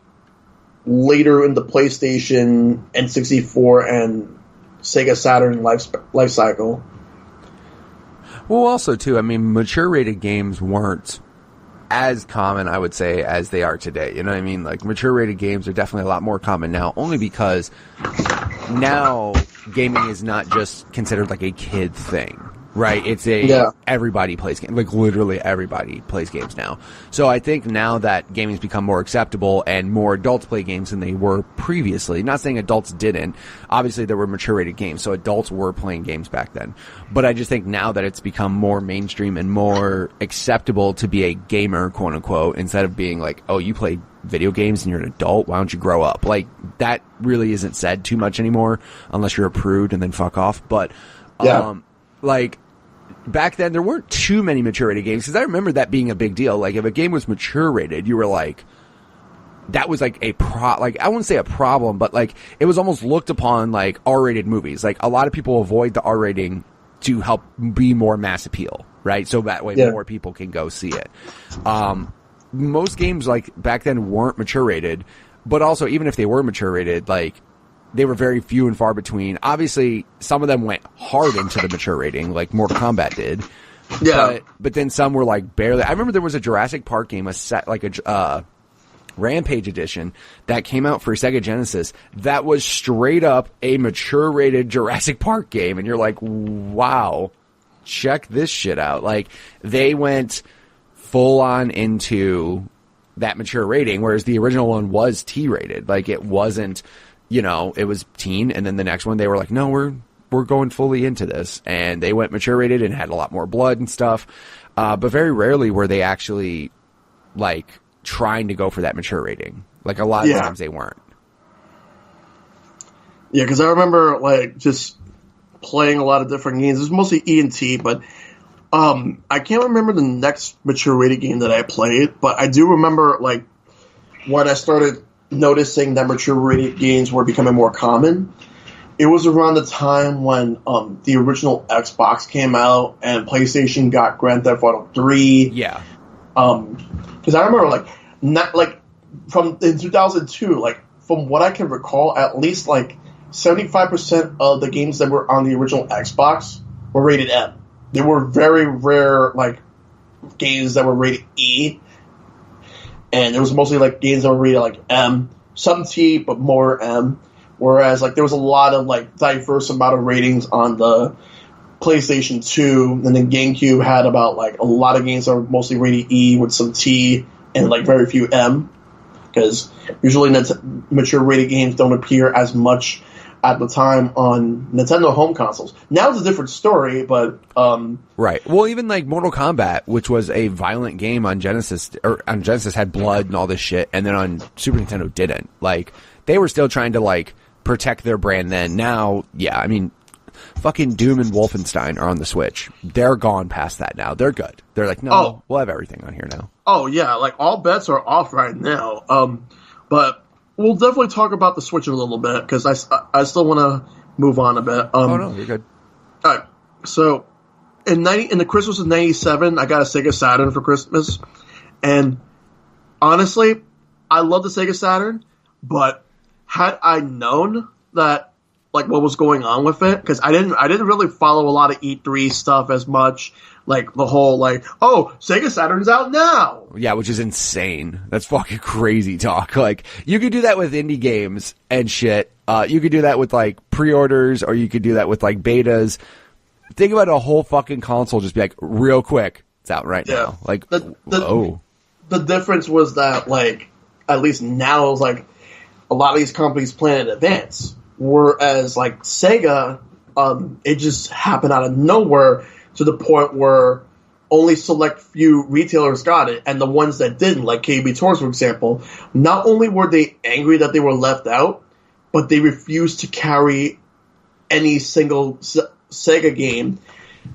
Speaker 2: later in the PlayStation, N64, and Sega Saturn life cycle.
Speaker 1: Well, also too, I mean, mature rated games weren't as common, I would say, as they are today. You know what I mean? Like, mature rated games are definitely a lot more common now, only because now gaming is not just considered like a kid thing. Right, it's everybody plays games. Like, literally everybody plays games now. So I think now that gaming's become more acceptable and more adults play games than they were previously. Not saying adults didn't. Obviously, there were mature rated games, so adults were playing games back then. But I just think now that it's become more mainstream and more acceptable to be a gamer, quote unquote, instead of being like, oh, you play video games and you're an adult, why don't you grow up? Like, that really isn't said too much anymore, unless you're a prude and then fuck off. But, like, back then, there weren't too many mature rated games, because I remember that being a big deal. Like, if a game was mature rated, you were like, that was like like, I wouldn't say a problem, but like, it was almost looked upon like R-rated movies. Like, a lot of people avoid the R rating to help be more mass appeal, right? So that way more people can go see it. Most games, like, back then weren't mature rated, but also, even if they were mature rated, like, they were very few and far between. Obviously, some of them went hard into the mature rating, like Mortal Kombat did. Yeah. But then some were like barely. I remember there was a Jurassic Park game, a Rampage edition that came out for Sega Genesis that was straight up a mature rated Jurassic Park game, and you're like, wow, check this shit out. Like, they went full on into that mature rating, whereas the original one was T rated. Like, it wasn't. You know, it was teen, and then the next one they were like, no, we're going fully into this, and they went mature rated and had a lot more blood and stuff, but very rarely were they actually like trying to go for that mature rating. Like, a lot of times they weren't.
Speaker 2: Yeah, because I remember like just playing a lot of different games. It was mostly E and T, but I can't remember the next mature rated game that I played, but I do remember like when I started noticing that mature rated games were becoming more common. It was around the time when the original Xbox came out and PlayStation got Grand Theft Auto 3.
Speaker 1: Yeah.
Speaker 2: Because I remember from in 2002, like, from what I can recall, at least like 75% of the games that were on the original Xbox were rated M. There were very rare like games that were rated E. And it was mostly like games that were rated like M, some T, but more M. Whereas like there was a lot of like diverse amount of ratings on the PlayStation 2, and then GameCube had about like a lot of games that were mostly rated E with some T and like very few M. Because usually mature rated games don't appear as much at the time on Nintendo home consoles. Now it's a different story, but
Speaker 1: right. Well, even like Mortal Kombat, which was a violent game on Genesis, had blood and all this shit, and then on Super Nintendo didn't. Like, they were still trying to like protect their brand then. Now, yeah, I mean, fucking Doom and Wolfenstein are on the Switch. They're gone past that now. They're good. They're like, no, we'll have everything on here now.
Speaker 2: Oh yeah, like all bets are off right now. But we'll definitely talk about the Switch in a little bit, because I still want to move on a bit.
Speaker 1: Oh, no, you're good.
Speaker 2: All right. So, in the Christmas of 97, I got a Sega Saturn for Christmas. And, honestly, I love the Sega Saturn, but had I known that, like, what was going on with it, because I didn't really follow a lot of E3 stuff as much, like the whole like, oh, Sega Saturn's out now.
Speaker 1: Yeah, which is insane. That's fucking crazy talk. Like, you could do that with indie games and shit. You could do that with like pre-orders, or you could do that with like betas. Think about a whole fucking console just be like, real quick, it's out right now. Like,
Speaker 2: the difference was that, like, at least now, it's like a lot of these companies plan in advance. Whereas, like, Sega, it just happened out of nowhere to the point where only select few retailers got it, and the ones that didn't, like KB Toys, for example, not only were they angry that they were left out, but they refused to carry any single Sega game.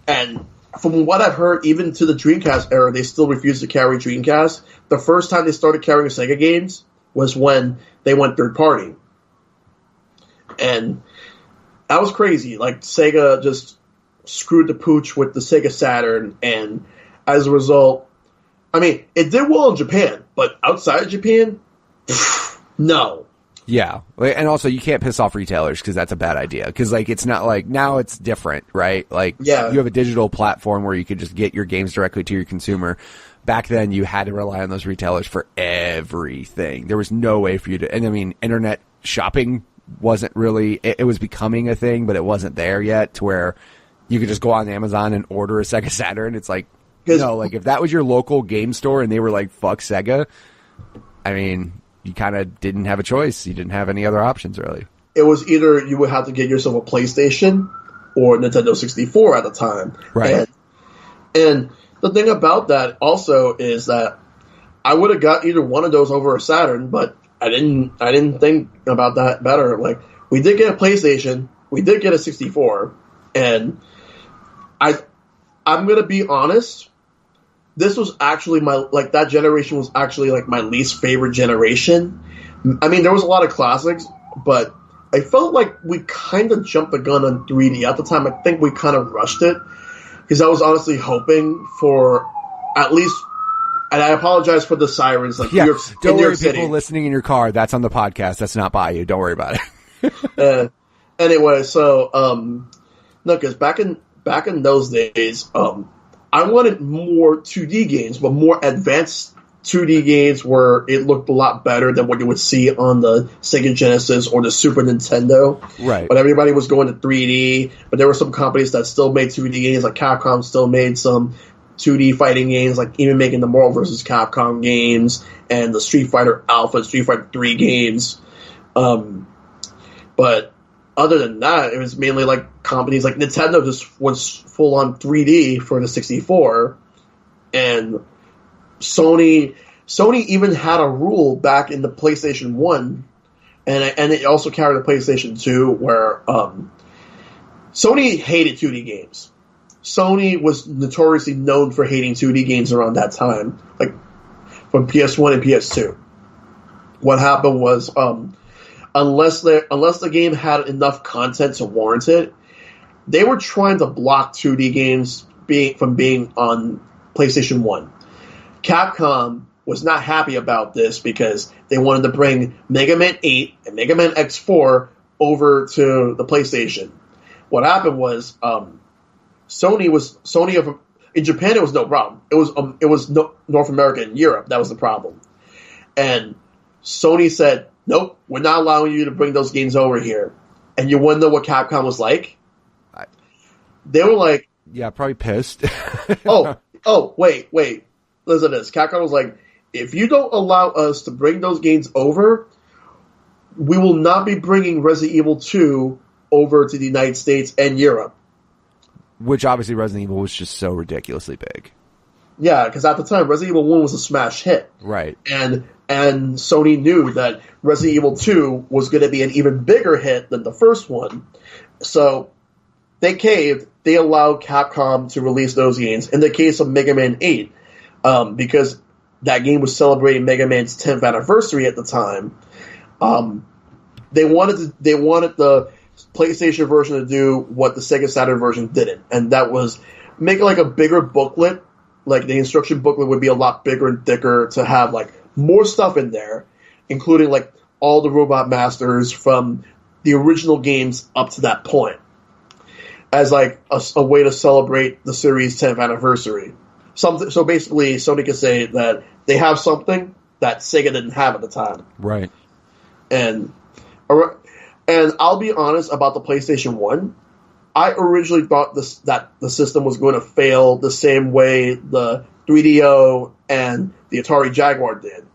Speaker 2: And from what I've heard, even to the Dreamcast era, they still refused to carry Dreamcast. The first time they started carrying Sega games was when they went third party. And that was crazy. Like, Sega just screwed the pooch with the Sega Saturn, and as a result, I mean, it did well in Japan, but outside of Japan, no.
Speaker 1: Yeah, and also you can't piss off retailers, because that's a bad idea. Because, like, it's not like, now it's different, right? Like, you have a digital platform where you could just get your games directly to your consumer. back then you had to rely on those retailers for everything. There was no way for you to, and I mean, internet shopping wasn't really, it was becoming a thing, but it wasn't there yet to where you could just go on Amazon and order a Sega Saturn. It's like, no, like if that was your local game store and they were like, fuck Sega, I mean, you kind of didn't have a choice. You didn't have any other options really.
Speaker 2: It was either you would have to get yourself a PlayStation or Nintendo 64 at the time.
Speaker 1: Right.
Speaker 2: And the thing about that also is that I would have got either one of those over a Saturn, but I didn't think about that better. Like, we did get a PlayStation, we did get a 64, and I'm gonna be honest, this was actually that generation was actually like my least favorite generation. I mean, there was a lot of classics, but I felt like we kind of jumped the gun on 3D at the time. I think we kind of rushed it because I was honestly hoping for at least. And I apologize for the sirens. Like,
Speaker 1: yeah, don't worry,
Speaker 2: City.
Speaker 1: people listening in your car. That's on the podcast. That's not by you. Don't worry about it.
Speaker 2: Anyway, so no, because back in those days, I wanted more 2D games, but more advanced 2D games where it looked a lot better than what you would see on the Sega Genesis or the Super Nintendo.
Speaker 1: Right.
Speaker 2: But everybody was going to 3D. But there were some companies that still made 2D games, like Capcom still made some 2D fighting games, like even making the Marvel vs. Capcom games and the Street Fighter Alpha, Street Fighter 3 games. But other than that, it was mainly like companies like Nintendo just was full on 3D for the 64, and Sony even had a rule back in the PlayStation 1, and it also carried the PlayStation 2, where Sony hated 2D games. Sony was notoriously known for hating 2D games around that time, like from PS1 and PS2. What happened was, unless the game had enough content to warrant it, they were trying to block 2D games from being on PlayStation 1. Capcom was not happy about this because they wanted to bring Mega Man 8 and Mega Man X4 over to the PlayStation. What happened was, Sony in Japan it was no problem. It was North America and Europe that was the problem, and Sony said, "Nope, we're not allowing you to bring those games over here." And you want to know what Capcom was like? They were like,
Speaker 1: "Yeah, probably pissed."
Speaker 2: wait, listen to this. Capcom was like, "If you don't allow us to bring those games over, we will not be bringing Resident Evil 2 over to the United States and Europe."
Speaker 1: Which obviously Resident Evil was just so ridiculously big.
Speaker 2: Yeah, because at the time Resident Evil 1 was a smash hit.
Speaker 1: Right.
Speaker 2: And Sony knew that Resident Evil 2 was going to be an even bigger hit than the first one. So they caved. They allowed Capcom to release those games. In the case of Mega Man 8, because that game was celebrating Mega Man's 10th anniversary at the time, they wanted the PlayStation version to do what the Sega Saturn version didn't, and that was make like a bigger booklet. Like the instruction booklet would be a lot bigger and thicker to have like more stuff in there, including like all the Robot Masters from the original games up to that point, as like a way to celebrate the series' 10th anniversary. So basically, Sony can say that they have something that Sega didn't have at the time.
Speaker 1: Right.
Speaker 2: And I'll be honest about the PlayStation 1. I originally thought that the system was going to fail the same way the 3DO and the Atari Jaguar did.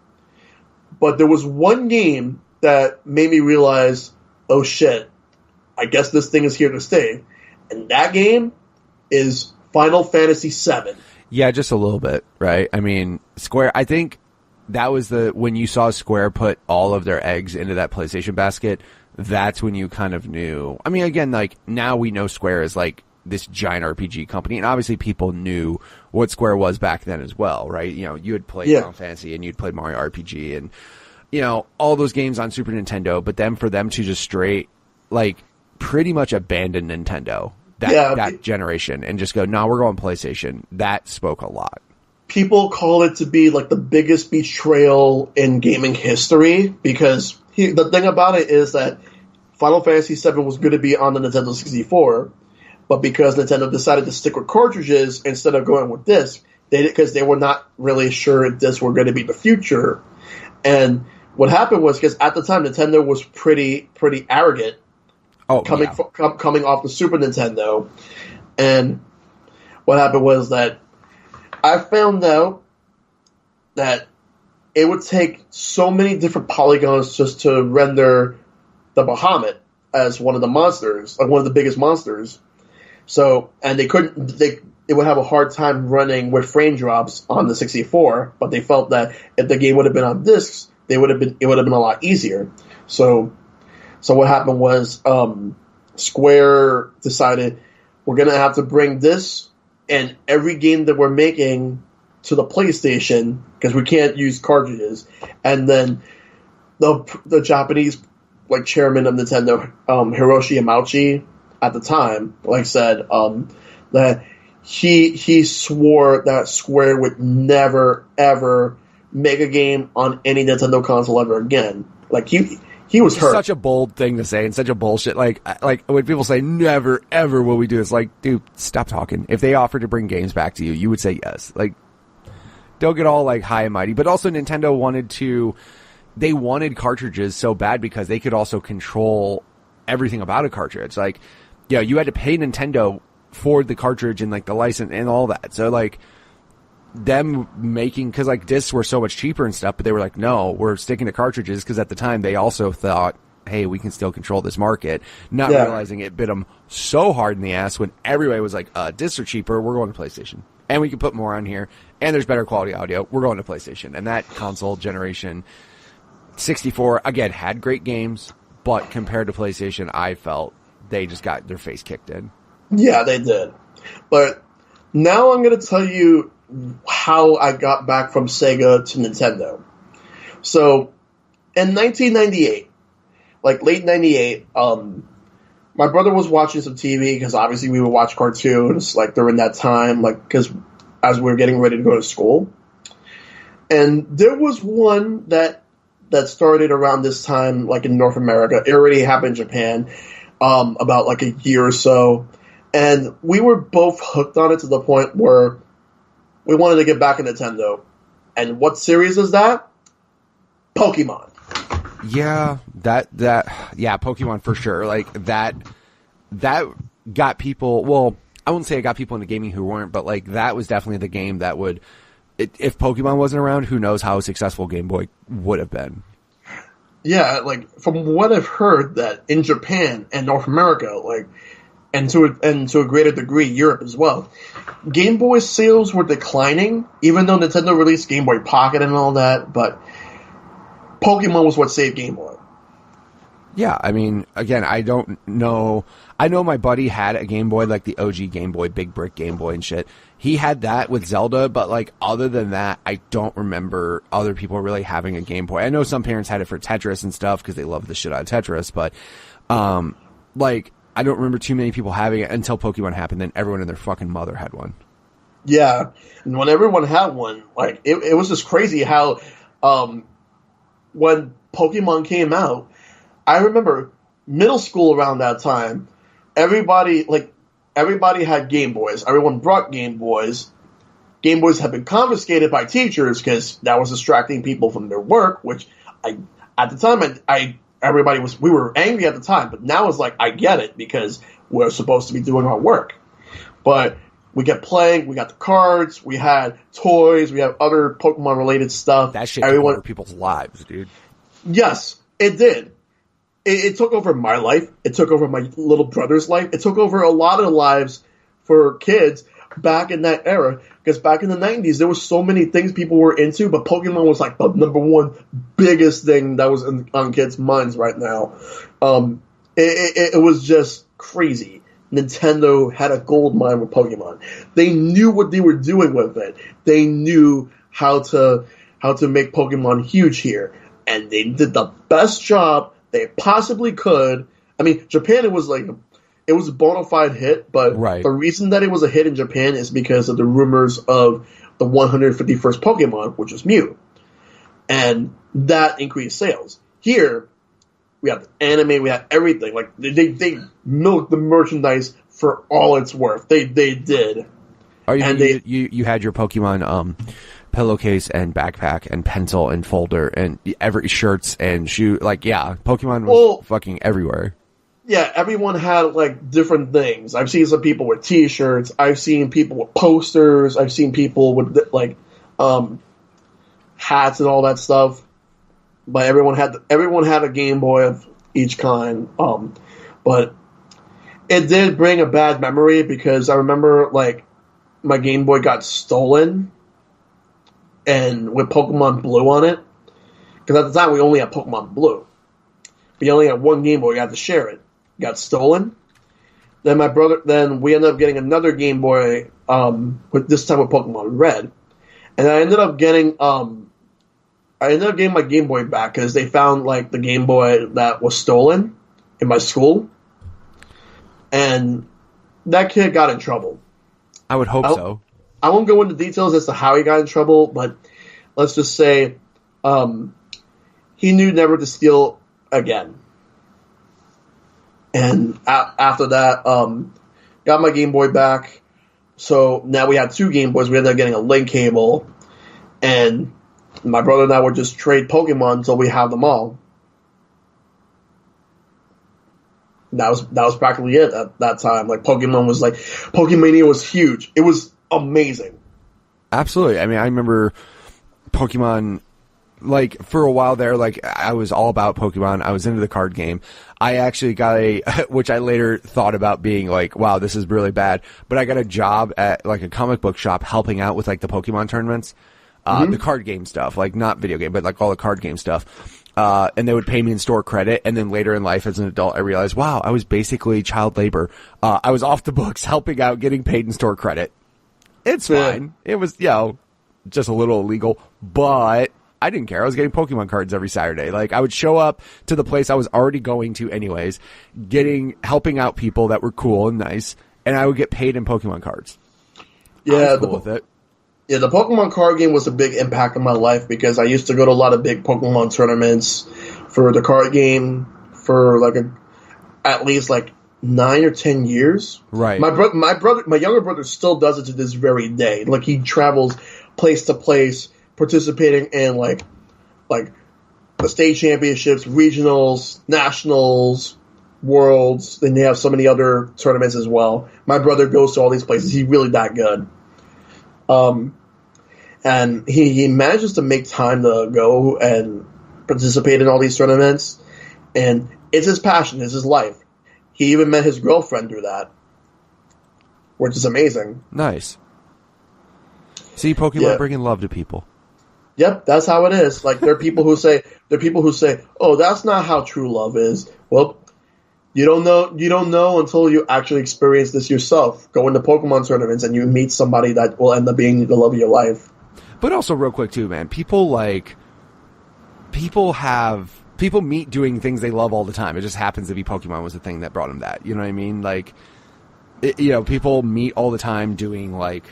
Speaker 2: But there was one game that made me realize, oh shit, I guess this thing is here to stay. And that game is Final Fantasy VII.
Speaker 1: Yeah, just a little bit, right? I mean, Square, I think that was when you saw Square put all of their eggs into that PlayStation basket, that's when you kind of knew. I mean, again, like, now we know Square is like this giant RPG company, and obviously people knew what Square was back then as well, right? You know, you had played Final Fantasy and you'd played Mario RPG and, you know, all those games on Super Nintendo, but then for them to just straight, like, pretty much abandon Nintendo that generation and just go, no, we're going PlayStation, that spoke a lot.
Speaker 2: People call it to be like the biggest betrayal in gaming history because the thing about it is that Final Fantasy VII was going to be on the Nintendo 64, but because Nintendo decided to stick with cartridges instead of going with discs, because they were not really sure if this were going to be the future. And what happened was, because at the time Nintendo was pretty arrogant, coming off the Super Nintendo, and what happened was that I found out that it would take so many different polygons just to render the Bahamut as one of the monsters, like one of the biggest monsters. So, and they would have a hard time running with frame drops on the 64, but they felt that if the game would have been on discs, it would have been a lot easier. So what happened was, Square decided we're going to have to bring this and every game that we're making to the PlayStation, because we can't use cartridges. And then the Japanese chairman of Nintendo, Hiroshi Yamauchi, at the time, said that he swore that Square would never ever make a game on any Nintendo console ever again. He was hurt.
Speaker 1: Such a bold thing to say and such a bullshit. Like when people say never ever will we do this, dude, stop talking. If they offered to bring games back to you, you would say yes. Don't get all high and mighty. But also Nintendo wanted cartridges so bad because they could also control everything about a cartridge. You had to pay Nintendo for the cartridge and the license and all that. So them making, because discs were so much cheaper and stuff, but they were no, we're sticking to cartridges, because at the time they also thought, hey, we can still control this market, not realizing it bit them so hard in the ass when everybody was discs are cheaper, we're going to PlayStation, and we can put more on here, and there's better quality audio, we're going to PlayStation. And that console generation, 64 again had great games, but compared to PlayStation, I felt they just got their face kicked in. Yeah,
Speaker 2: they did. But now I'm going to tell you how I got back from Sega to Nintendo. So, in 1998, late 98, my brother was watching some TV, because obviously we would watch cartoons, during that time, because as we were getting ready to go to school. And there was one that started around this time, in North America. It already happened in Japan, about a year or so. And we were both hooked on it to the point where we wanted to get back in Nintendo. And what series is that? Pokemon.
Speaker 1: Yeah, yeah, Pokemon for sure. That got people, well, I wouldn't say it got people into gaming who weren't, but that was definitely the game that would, if Pokemon wasn't around, who knows how successful Game Boy would have been.
Speaker 2: Yeah, from what I've heard, that in Japan and North America, and to a greater degree Europe as well, Game Boy sales were declining, even though Nintendo released Game Boy Pocket and all that, but Pokemon was what saved Game Boy.
Speaker 1: Yeah, I mean, again, I don't know. I know my buddy had a Game Boy, the OG Game Boy, big brick Game Boy and shit. He had that with Zelda, but other than that, I don't remember other people really having a Game Boy. I know some parents had it for Tetris and stuff because they love the shit out of Tetris, but I don't remember too many people having it until Pokemon happened. Then everyone and their fucking mother had one.
Speaker 2: Yeah, and when everyone had one, it was just crazy how when Pokemon came out, I remember middle school around that time, everybody had Game Boys. Everyone brought Game Boys. Game Boys had been confiscated by teachers because that was distracting people from their work, which at the time, we were angry at the time, but now it's I get it, because we're supposed to be doing our work. But we kept playing, we got the cards, we had toys, we had other Pokemon related stuff.
Speaker 1: That shit took over people's lives, dude.
Speaker 2: Yes, it did. It took over my life. It took over my little brother's life. It took over a lot of lives for kids back in that era. Because back in the 90s, there was so many things people were into, but Pokemon was the number one biggest thing that was on kids' minds right now. It was just crazy. Nintendo had a gold mine with Pokemon. They knew what they were doing with it. They knew how to make Pokemon huge here. And they did the best job they possibly could. I mean, Japan, it was a bona fide hit, but The reason that it was a hit in Japan is because of the rumors of the 151st Pokemon, which was Mew. And that increased sales. Here, we had the anime, we had everything. They milked the merchandise for all it's worth. They did.
Speaker 1: Oh,
Speaker 2: and
Speaker 1: you had your Pokemon pillowcase and backpack and pencil and folder and every shirts and shoe. Like, yeah, Pokemon was fucking everywhere.
Speaker 2: Yeah, everyone had like different things. I've seen some people with T-shirts. I've seen people with posters. I've seen people with like hats and all that stuff. But everyone had a Game Boy of each kind. But it did bring a bad memory because I remember like my Game Boy got stolen, and with Pokemon Blue on it. Because at the time we only had Pokemon Blue. We only had one Game Boy. We had to share it. Got stolen. Then we ended up getting another Game Boy. With this time with Pokemon Red, and I ended up getting my Game Boy back because they found like the Game Boy that was stolen in my school, and that kid got in trouble.
Speaker 1: I would hope so.
Speaker 2: I won't go into details as to how he got in trouble, but let's just say he knew never to steal again. And after that, got my Game Boy back. So now we had two Game Boys. We ended up getting a link cable, and my brother and I would just trade Pokemon until we have them all. That was practically it at that time. Like Pokemania was huge. It was amazing.
Speaker 1: Absolutely. I mean, I remember Pokemon, like, for a while there, like, I was all about Pokemon. I was into the card game. I actually got which I later thought about being like, wow, this is really bad. But I got a job at, like, a comic book shop helping out with, like, the Pokemon tournaments. The card game stuff, like, not video game, but, like, all the card game stuff. And they would pay me in store credit. And then later in life as an adult, I realized, wow, I was basically child labor. I was off the books helping out, getting paid in store credit. It's fine. It was, just a little illegal, but I didn't care. I was getting Pokemon cards every Saturday. Like, I would show up to the place I was already going to anyways, helping out people that were cool and nice, and I would get paid in Pokemon cards.
Speaker 2: Yeah,
Speaker 1: I was cool with it.
Speaker 2: Yeah, the Pokemon card game was a big impact on my life because I used to go to a lot of big Pokemon tournaments for the card game for like at least like 9 or 10 years.
Speaker 1: Right.
Speaker 2: My younger brother still does it to this very day. Like, he travels place to place, participating in like the state championships, regionals, nationals, worlds. Then they have so many other tournaments as well. My brother goes to all these places. He's really that good. And he manages to make time to go and participate in all these tournaments. And it's his passion. It's his life. He even met his girlfriend through that, which is amazing.
Speaker 1: Nice. See, Pokemon bringing love to people.
Speaker 2: Yep, that's how it is. Like, there are people who say, "Oh, that's not how true love is." Well, you don't know until you actually experience this yourself. Go into Pokemon tournaments and you meet somebody that will end up being the love of your life.
Speaker 1: But also, real quick too, man, people meet doing things they love all the time. It just happens to be Pokemon was the thing that brought them that. You know what I mean? Like, people meet all the time doing like,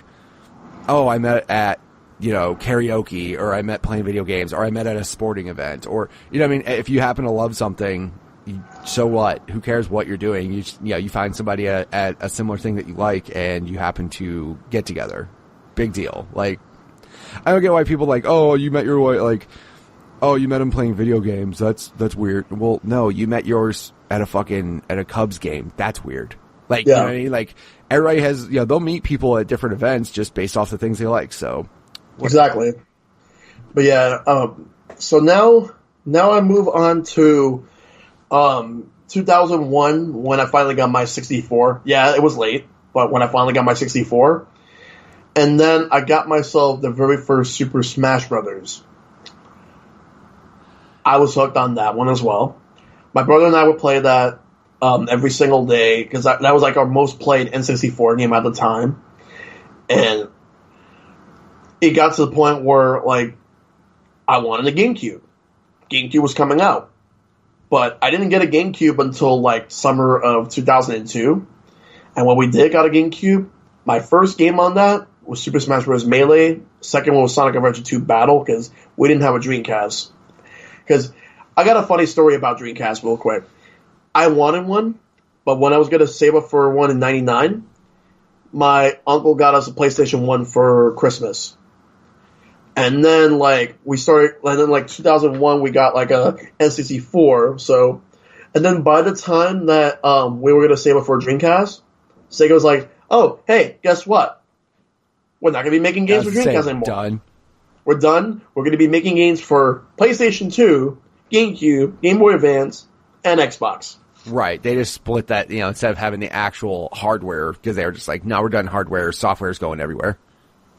Speaker 1: oh, I met at, karaoke, or I met playing video games, or I met at a sporting event, or, I mean, if you happen to love something, so what? Who cares what you're doing? You find somebody at a similar thing that you like, and you happen to get together. Big deal. Like, I don't get why people like, oh, you met your wife, like, oh, you met him playing video games. That's weird. Well, no, you met yours at a Cubs game. That's weird. Like, you know what I mean? Like, everybody has, they'll meet people at different events just based off the things they like. So,
Speaker 2: exactly. But yeah, so now I move on to 2001 when I finally got my 64. Yeah, it was late, but when I finally got my 64. And then I got myself the very first Super Smash Brothers. I was hooked on that one as well. My brother and I would play that every single day because that was like our most played N64 game at the time. And it got to the point where, like, I wanted a GameCube. GameCube was coming out. But I didn't get a GameCube until, like, summer of 2002. And when we did got a GameCube, my first game on that was Super Smash Bros. Melee. Second one was Sonic Adventure 2 Battle because we didn't have a Dreamcast. Because I got a funny story about Dreamcast real quick. I wanted one, but when I was going to save up for one in 99, my uncle got us a PlayStation 1 for Christmas. And then, like, 2001, we got, like, a N64, so... And then by the time that we were going to save it for a Dreamcast, Sega was like, oh, hey, guess what? We're not going to be making games for Dreamcast anymore.
Speaker 1: Done.
Speaker 2: We're done. We're going to be making games for PlayStation 2, GameCube, Game Boy Advance, and Xbox.
Speaker 1: Right. They just split that, instead of having the actual hardware, because they were just like, no, we're done hardware. Software's going everywhere.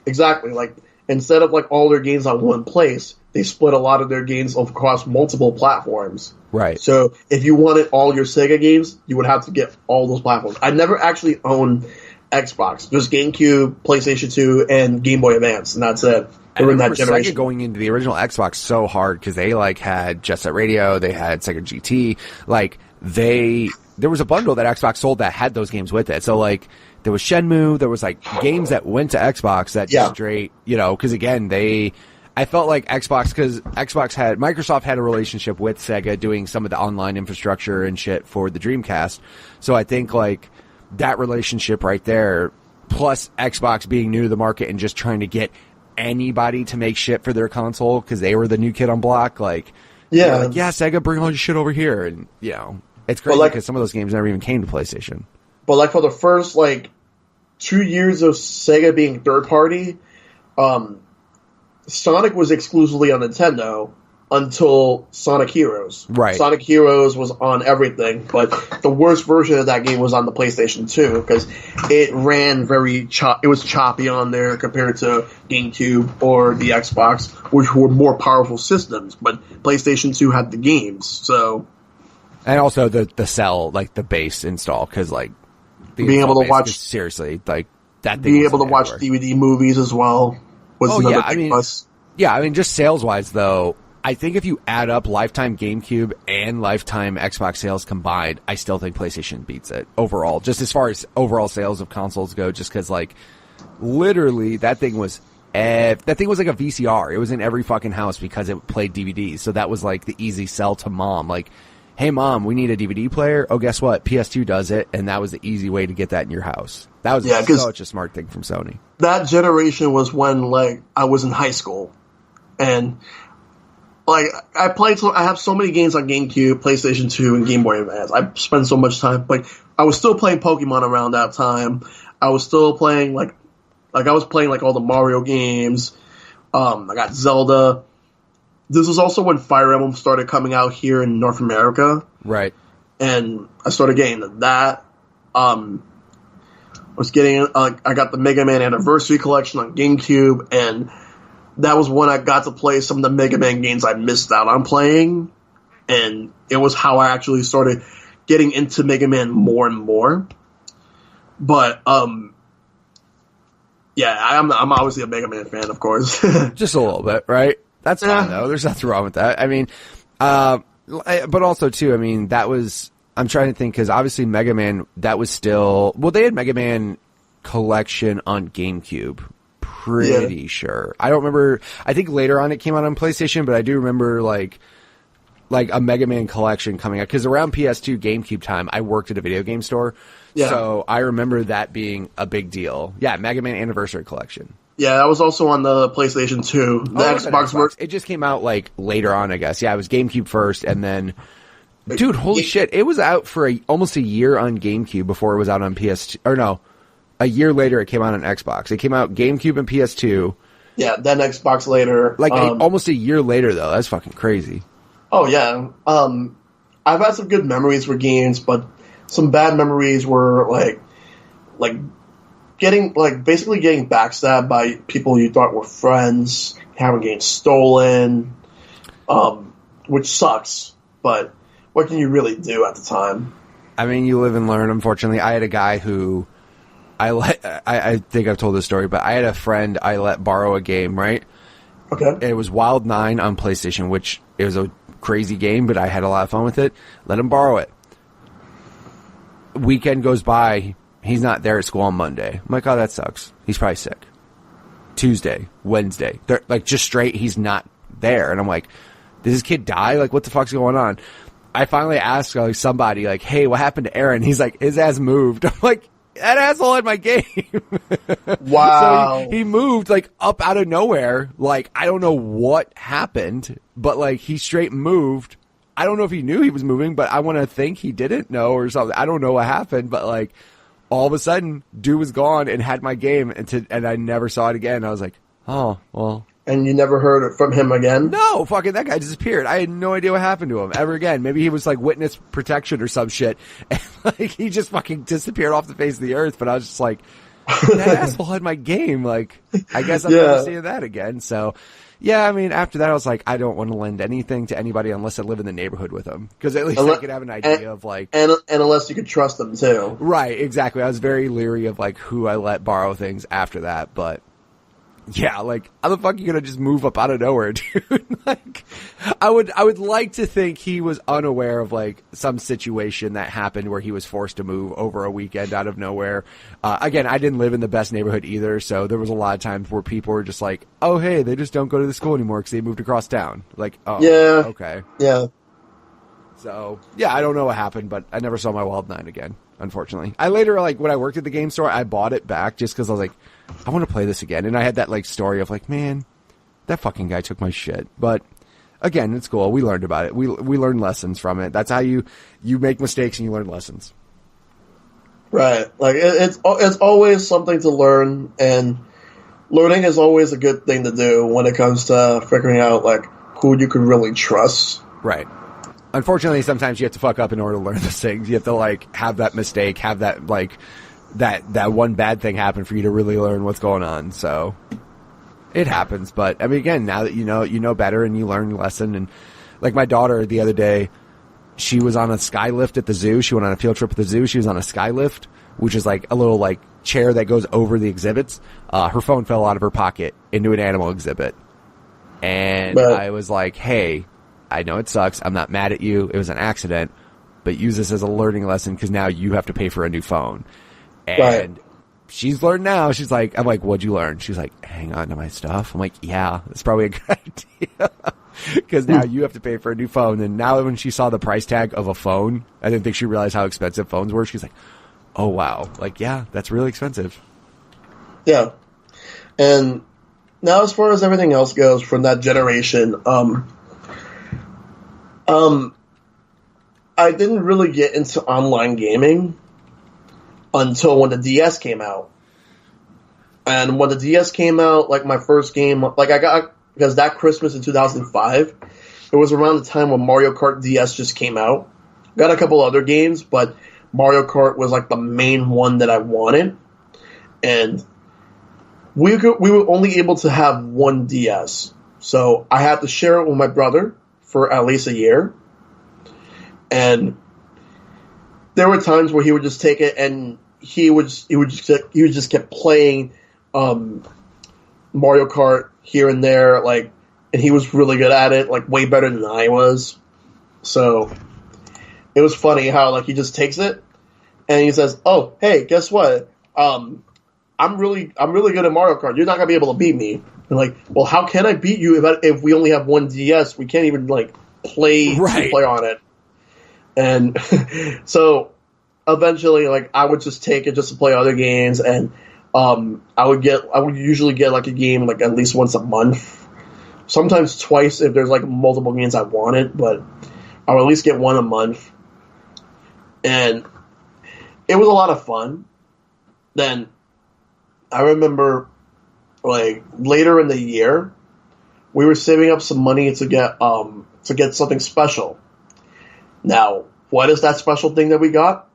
Speaker 2: Exactly. Like, instead of, like, all their games on one place, they split a lot of their games across multiple platforms.
Speaker 1: Right.
Speaker 2: So if you wanted all your Sega games, you would have to get all those platforms. I never actually owned Xbox. Just GameCube, PlayStation 2, and Game Boy Advance, and that's it. They were in that generation.
Speaker 1: Sega going into the original Xbox so hard because they like had Jet Set Radio, they had Sega GT, like there was a bundle that Xbox sold that had those games with it. So like there was Shenmue, there was like games that went to Xbox that just straight, because again I felt like Microsoft had a relationship with Sega doing some of the online infrastructure and shit for the Dreamcast. So I think like that relationship right there, plus Xbox being new to the market and just trying to get anybody to make shit for their console because they were the new kid on block. Sega, bring all your shit over here, and it's crazy because some of those games never even came to PlayStation.
Speaker 2: But like for the first 2 years of Sega being third party, Sonic was exclusively on Nintendo until Sonic Heroes.
Speaker 1: Right.
Speaker 2: Sonic Heroes was on everything, but the worst version of that game was on the PlayStation 2 because it ran it was choppy on there compared to GameCube or the Xbox, which were more powerful systems, but PlayStation 2 had the games, so...
Speaker 1: And also the cell, like the base install, because
Speaker 2: being able to watch...
Speaker 1: Seriously, that thing
Speaker 2: being able to watch DVD movies as well was another big plus.
Speaker 1: Yeah, I mean, just sales-wise, though, I think if you add up lifetime GameCube and lifetime Xbox sales combined, I still think PlayStation beats it overall. Just as far as overall sales of consoles go, just because, literally, that thing was like a VCR. It was in every fucking house because it played DVDs. So that was, the easy sell to mom. Hey, Mom, we need a DVD player. Oh, guess what? PS2 does it, and that was the easy way to get that in your house. That was such a smart thing from Sony.
Speaker 2: That generation was when, I was in high school. And... I have so many games on GameCube, PlayStation 2, and Game Boy Advance. I spent so much time. I was still playing Pokemon around that time. I was still playing, all the Mario games. I got Zelda. This was also when Fire Emblem started coming out here in North America.
Speaker 1: Right.
Speaker 2: And I started getting into that. I got the Mega Man Anniversary Collection on GameCube, and... that was when I got to play some of the Mega Man games I missed out on playing, and it was how I actually started getting into Mega Man more and more. But, I'm obviously a Mega Man fan, of course.
Speaker 1: Just a little bit, right? That's fine, though. There's nothing wrong with that. I mean, but also, too, I'm trying to think, because obviously Mega Man, that was still, they had Mega Man Collection on GameCube. Pretty sure. I don't remember. I think later on it came out on PlayStation, but I do remember a Mega Man Collection coming out because around PS2 GameCube time, I worked at a video game store, so I remember that being a big deal. Yeah, Mega Man Anniversary Collection. Yeah,
Speaker 2: that was also on the PlayStation 2. The Xbox.
Speaker 1: It just came out later on, I guess. Yeah, it was GameCube first, and then. Dude, holy shit! It was out for almost a year on GameCube before it was out on PS2. Or no. A year later, it came out on Xbox. It came out GameCube and PS2.
Speaker 2: Yeah, then Xbox later.
Speaker 1: Almost a year later, though. That's fucking crazy.
Speaker 2: Oh, yeah. I've had some good memories for games, but some bad memories were, basically getting backstabbed by people you thought were friends, having games stolen, which sucks, but what can you really do at the time?
Speaker 1: I mean, you live and learn, unfortunately. I had a guy who... I think I've told this story, but I had a friend I let borrow a game, right?
Speaker 2: Okay.
Speaker 1: It was Wild 9 on PlayStation, which it was a crazy game, but I had a lot of fun with it. Let him borrow it. Weekend goes by, he's not there at school on Monday. I'm like, oh, that sucks. He's probably sick. Tuesday, Wednesday. They're just straight, he's not there. And I'm like, did this kid die? What the fuck's going on? I finally asked somebody, hey, what happened to Aaron? He's like, his ass moved. I'm like, that asshole had my game.
Speaker 2: Wow.
Speaker 1: So he moved like up out of nowhere. Like, I don't know what happened, but like he straight moved. I don't know if he knew he was moving, but I want to think he didn't know or something. I don't know what happened, but like all of a sudden dude was gone and had my game and I never saw it again. I was like, oh, well.
Speaker 2: And you never heard from him again?
Speaker 1: No, fucking that guy disappeared. I had no idea what happened to him ever again. Maybe he was like witness protection or some shit. And like he just fucking disappeared off the face of the earth. But I was just like, that asshole had my game. Like, I guess I'm never seeing that again. So, yeah, I mean, after that, I was like, I don't want to lend anything to anybody unless I live in the neighborhood with them. Because at least I could have an idea of like...
Speaker 2: And unless you could trust them, too.
Speaker 1: Right, exactly. I was very leery of like who I let borrow things after that, but... Yeah, like, how the fuck are you gonna just move up out of nowhere, dude? Like, I would like to think he was unaware of, like, some situation that happened where he was forced to move over a weekend out of nowhere. Again, I didn't live in the best neighborhood either, so there was a lot of times where people were just like, oh, hey, they just don't go to the school anymore because they moved across town. Like, oh,
Speaker 2: yeah,
Speaker 1: okay.
Speaker 2: Yeah.
Speaker 1: So, yeah, I don't know what happened, but I never saw my Wild 9 again, unfortunately. I later, like, when I worked at the game store, I bought it back just because I was like, I want to play this again. And I had that, like, story of, like, man, that fucking guy took my shit. But, again, it's cool. We learned about it. We learned lessons from it. That's how you make mistakes and you learn lessons.
Speaker 2: Right. Like, it's always something to learn, and learning is always a good thing to do when it comes to figuring out, like, who you can really trust.
Speaker 1: Right. Unfortunately, sometimes you have to fuck up in order to learn those things. You have to, like, have that mistake, have that, like, that one bad thing happen for you to really learn what's going on. So it happens. But I mean, again, now that you know better and you learn your lesson. And like my daughter the other day, she was on a sky lift at the zoo. She went on a field trip at the zoo. She was on a sky lift, which is like a little like chair that goes over the exhibits. Her phone fell out of her pocket into an animal exhibit. And I was like, hey, I know it sucks. I'm not mad at you. It was an accident, but use this as a learning lesson because now you have to pay for a new phone. And she's learned now. She's like, I'm like, what'd you learn? She's like, hang on to my stuff. I'm like, yeah, that's probably a good idea. Because now you have to pay for a new phone. And now when she saw the price tag of a phone, I didn't think she realized how expensive phones were. She's like, oh, wow. Like, yeah, that's really expensive.
Speaker 2: Yeah. And now as far as everything else goes from that generation, I didn't really get into online gaming until when the DS came out. And when the DS came out, like my first game, like I got, because that Christmas in 2005, it was around the time when Mario Kart DS just came out. Got a couple other games, but Mario Kart was like the main one that I wanted. And we were only able to have one DS. So I had to share it with my brother for at least a year. And there were times where he would just take it and he would just keep playing Mario Kart here and there, like, and he was really good at it, like way better than I was. So it was funny how like he just takes it and he says, "Oh, hey, guess what? I'm really good at Mario Kart. You're not gonna be able to beat me." And like, well, how can I beat you if we only have one DS? We can't even like play on it. And so eventually, like, I would just take it just to play other games, and I would usually get like a game like at least once a month, sometimes twice if there's like multiple games I wanted, but I would at least get one a month, and it was a lot of fun. Then I remember, like, later in the year, we were saving up some money to get something special. Now, what is that special thing that we got?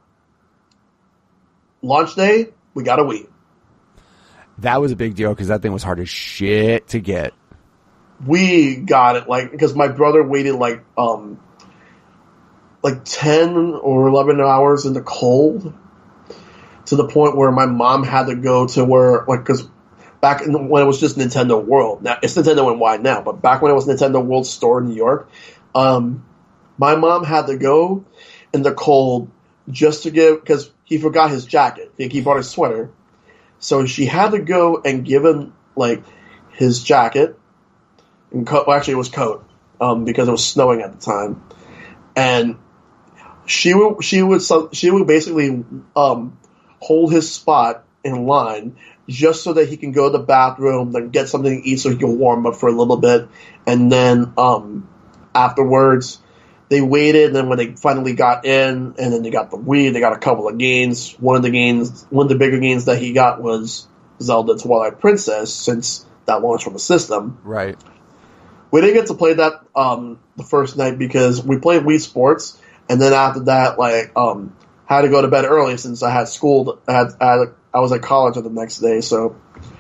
Speaker 2: Launch day, we got a Wii.
Speaker 1: That was a big deal because that thing was hard as shit to get.
Speaker 2: We got it, like, because my brother waited like 10 or 11 hours in the cold, to the point where my mom had to go to where, like, because back when it was just Nintendo World, now it's Nintendo NY now, but back when it was Nintendo World store in New York, my mom had to go in the cold just to give, because he forgot his jacket. He bought his sweater. So she had to go and give him, like, his jacket. And coat, well, actually, it was coat, because it was snowing at the time. And she would basically hold his spot in line just so that he can go to the bathroom, then get something to eat so he can warm up for a little bit. And then afterwards, they waited. And then when they finally got in, and then they got the Wii, they got a couple of games. One of the bigger games that he got was Zelda Twilight Princess, since that launched from the system.
Speaker 1: Right.
Speaker 2: We didn't get to play that the first night because we played Wii Sports, and then after that, had to go to bed early since I had school. I was at college the next day, so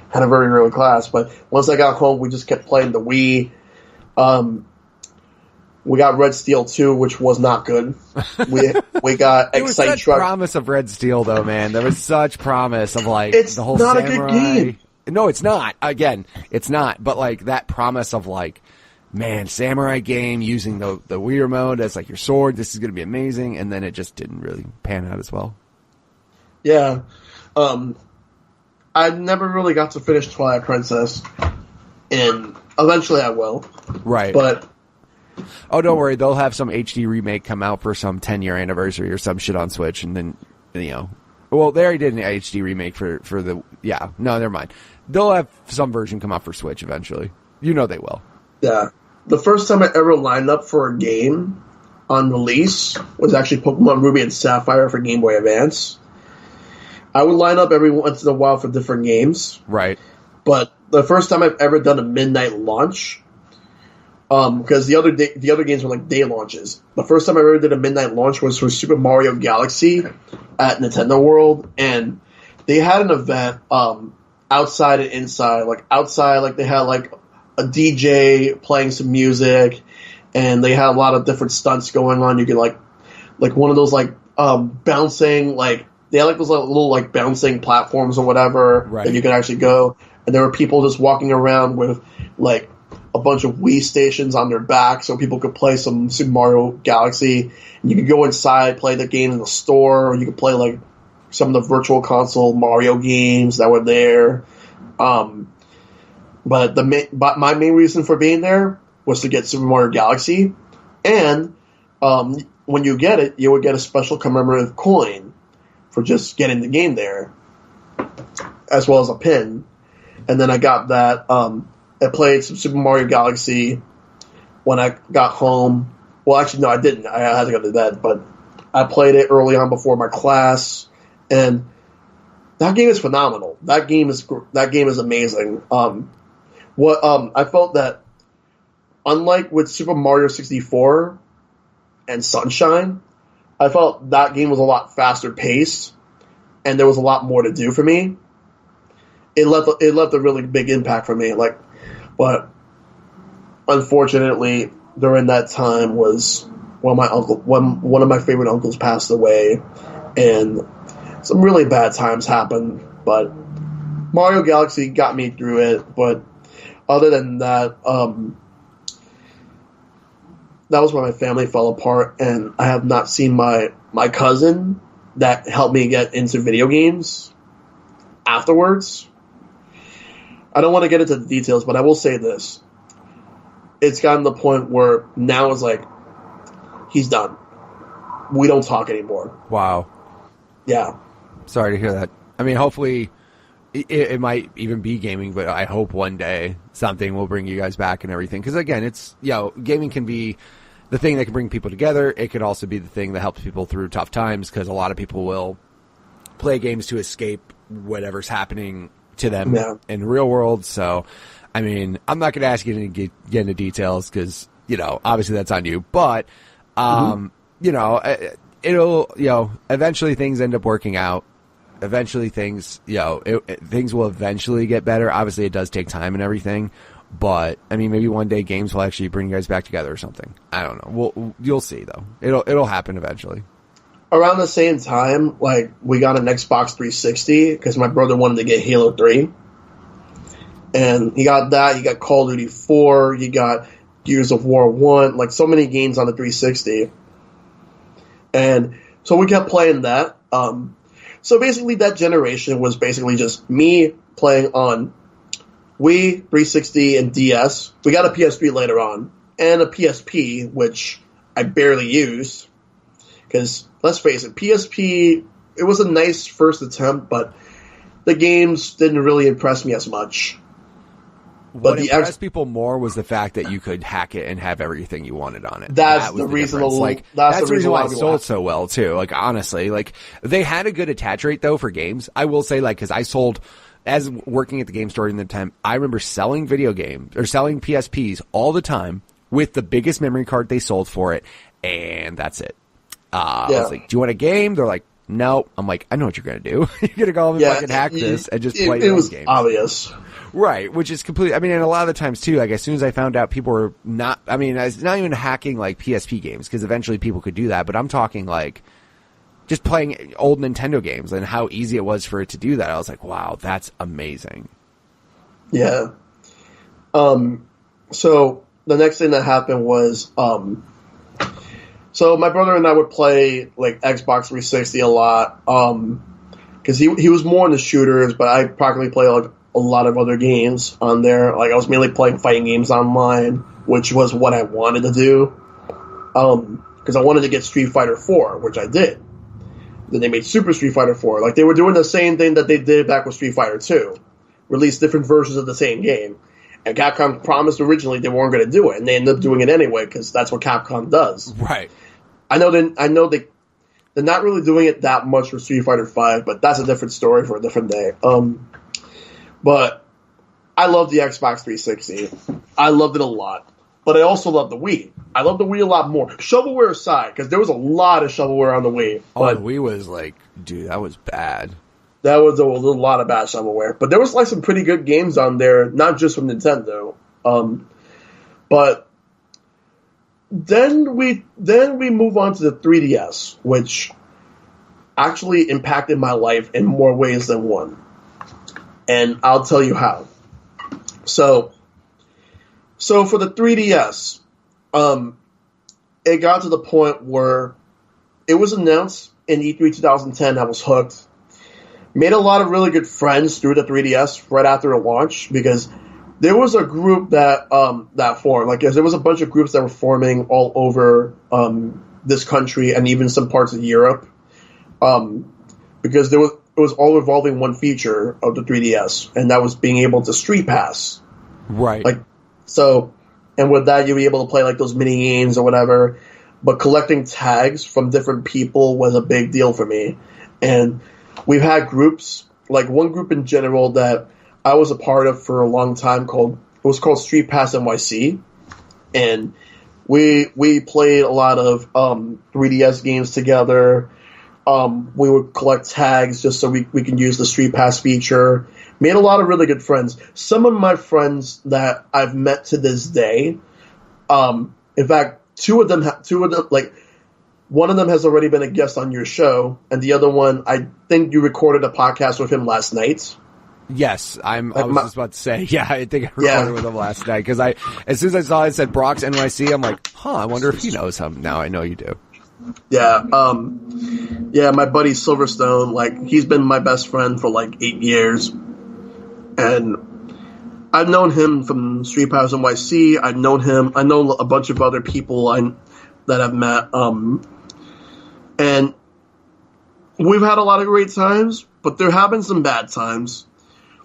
Speaker 2: had a very early class. But once I got home, we just kept playing the Wii. We got Red Steel 2, which was not good. We got
Speaker 1: There was such promise of Red Steel, though, man. There was such promise of
Speaker 2: it's
Speaker 1: the whole
Speaker 2: not
Speaker 1: samurai.
Speaker 2: a good game.
Speaker 1: No, it's not. Again, it's not. But that promise of man, samurai game using the Wii remote as your sword. This is going to be amazing, and then it just didn't really pan out as well.
Speaker 2: Yeah, I never really got to finish Twilight Princess, and eventually I will.
Speaker 1: Right,
Speaker 2: but.
Speaker 1: Oh, don't worry. They'll have some HD remake come out for some 10-year anniversary or some shit on Switch, and then, well, they already did an HD remake for the, no, never mind. They'll have some version come out for Switch eventually. They will. Yeah.
Speaker 2: The first time I ever lined up for a game on release was actually Pokemon Ruby and Sapphire for Game Boy Advance. I would line up every once in a while for different games.
Speaker 1: Right.
Speaker 2: But the first time I've ever done a midnight launch, because the other games were day launches. The first time I ever did a midnight launch was for Super Mario Galaxy at Nintendo World, and they had an event outside and inside. Outside, they had a DJ playing some music, and they had a lot of different stunts going on. You could one of those bouncing they had those little bouncing platforms or whatever that you could actually go, and there were people just walking around with a bunch of Wii stations on their back so people could play some Super Mario Galaxy. And you could go inside, play the game in the store, or you could play some of the virtual console Mario games that were there. But my main reason for being there was to get Super Mario Galaxy, and when you get it, you would get a special commemorative coin for just getting the game there, as well as a pin. And then I got that. I played some Super Mario Galaxy when I got home. Well, actually, no, I didn't. I had to go to bed, but I played it early on before my class, and that game is phenomenal. That game is amazing. I felt that, unlike with Super Mario 64 and Sunshine, I felt that game was a lot faster paced, and there was a lot more to do for me. It left a really big impact for me. But unfortunately, during that time was when one of my favorite uncles passed away, and some really bad times happened. But Mario Galaxy got me through it. But other than that, that was when my family fell apart, and I have not seen my cousin that helped me get into video games afterwards. I don't want to get into the details, but I will say this. It's gotten to the point where now it's he's done. We don't talk anymore.
Speaker 1: Wow.
Speaker 2: Yeah.
Speaker 1: Sorry to hear that. I mean, hopefully it might even be gaming, but I hope one day something will bring you guys back and everything. Because again, it's, gaming can be the thing that can bring people together. It could also be the thing that helps people through tough times, because a lot of people will play games to escape whatever's happening to them in the real world. So, I mean, I'm not going to ask you to get into details because, obviously that's on you. But, it'll, eventually things end up working out. Eventually things, things will eventually get better. Obviously it does take time and everything. But, I mean, maybe one day games will actually bring you guys back together or something. I don't know. You'll see, though. It'll happen eventually.
Speaker 2: Around the same time, we got an Xbox 360 because my brother wanted to get Halo 3. And he got that. He got Call of Duty 4. He got Gears of War 1. So many games on the 360. And so we kept playing that. So basically that generation was basically just me playing on Wii, 360, and DS. We got a PSP later on. And a PSP, which I barely used. Because, let's face it, PSP it was a nice first attempt, but the games didn't really impress me as much.
Speaker 1: What impressed people more was the fact that you could hack it and have everything you wanted on it.
Speaker 2: That's the reason.
Speaker 1: That's the reason why it sold so well too. Like honestly, like they had a good attach rate though for games. I will say, like, because I sold as working at the game store in the time, I remember selling video games or selling PSPs all the time with the biggest memory card they sold for it, and that's it. I was like, "Do you want a game?" They're like, "No." I'm like, "I know what you're gonna do. You're gonna go and fucking hack this and just play your own games."
Speaker 2: It was obvious.
Speaker 1: Right, which is completely, I mean, and a lot of the times too, like as soon as I found out people were not, I mean, it's not even hacking like PSP games, because eventually people could do that, but I'm talking like just playing old Nintendo games and how easy it was for it to do that. I was like, wow, that's amazing.
Speaker 2: Yeah. So the next thing that happened was, so my brother and I would play like Xbox 360 a lot, because he was more into shooters, but I practically play like a lot of other games on there. Like I was mainly playing fighting games online, which was what I wanted to do, because I wanted to get Street Fighter 4, which I did. Then they made Super Street Fighter 4. Like they were doing the same thing that they did back with Street Fighter 2, released different versions of the same game. And Capcom promised originally they weren't going to do it, and they ended up doing it anyway because that's what Capcom does.
Speaker 1: Right.
Speaker 2: I know they're not really doing it that much for Street Fighter 5, but that's a different story for a different day. But I love the Xbox 360. I loved it a lot. But I also love the Wii. I love the Wii a lot more. Shovelware aside, because there was a lot of shovelware on the Wii.
Speaker 1: Oh, the Wii was like, dude, that was bad.
Speaker 2: There was a lot of bad shovelware. But there was like some pretty good games on there, not just from Nintendo. But then we move on to the 3DS, which actually impacted my life in more ways than one. And I'll tell you how. So for the 3DS, it got to the point where it was announced in E3 2010. I was hooked. Made a lot of really good friends through the 3DS right after it launched, because there was a group that formed. Like there was a bunch of groups that were forming all over this country and even some parts of Europe, because it was all involving one feature of the 3DS, and that was being able to Street Pass.
Speaker 1: Right.
Speaker 2: Like, so, and with that, you'd be able to play like those mini games or whatever. But collecting tags from different people was a big deal for me. And we've had groups, like one group in general that I was a part of for a long time it was called Street Pass NYC. And we played a lot of 3DS games together. We would collect tags just so we can use the Street Pass feature. Made a lot of really good friends. Some of my friends that I've met to this day, in fact, two of them, like one of them has already been a guest on your show, and the other one, I think you recorded a podcast with him last night.
Speaker 1: Yes, I was just about to say, yeah, I think I recorded with him last night, because as soon as I saw it said Brock's NYC, I'm like, I wonder if he knows him. Now I know you do.
Speaker 2: Yeah, my buddy Silverstone, like, he's been my best friend for like 8 years, and I've known him from Street Pass NYC. I know a bunch of other people that I've met, and we've had a lot of great times, but there have been some bad times.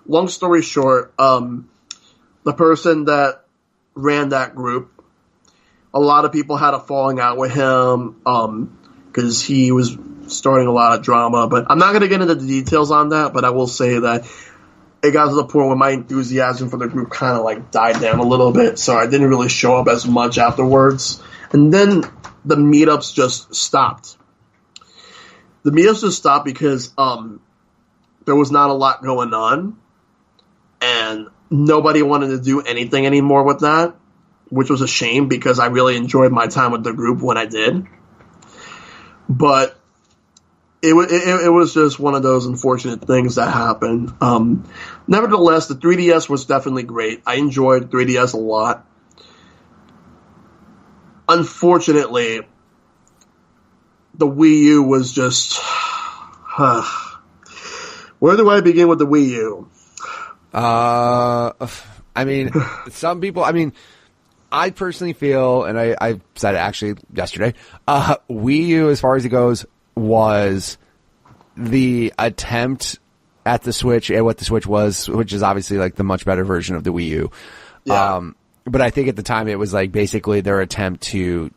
Speaker 2: Long story short, the person that ran that group, a lot of people had a falling out with him because he was starting a lot of drama. But I'm not going to get into the details on that, but I will say that it got to the point where my enthusiasm for the group kind of like died down a little bit, so I didn't really show up as much afterwards. And then the meetups just stopped. The meetups just stopped because there was not a lot going on, and nobody wanted to do anything anymore with that, which was a shame because I really enjoyed my time with the group when I did. But it was just one of those unfortunate things that happened. Nevertheless, the 3DS was definitely great. I enjoyed 3DS a lot. Unfortunately, the Wii U was just... Where do I begin with the Wii U?
Speaker 1: I mean, some people... I mean, I personally feel, and I said it actually yesterday, Wii U, as far as it goes, was the attempt at the Switch and what the Switch was, which is obviously like the much better version of the Wii U.
Speaker 2: Yeah.
Speaker 1: But I think at the time it was like basically their attempt to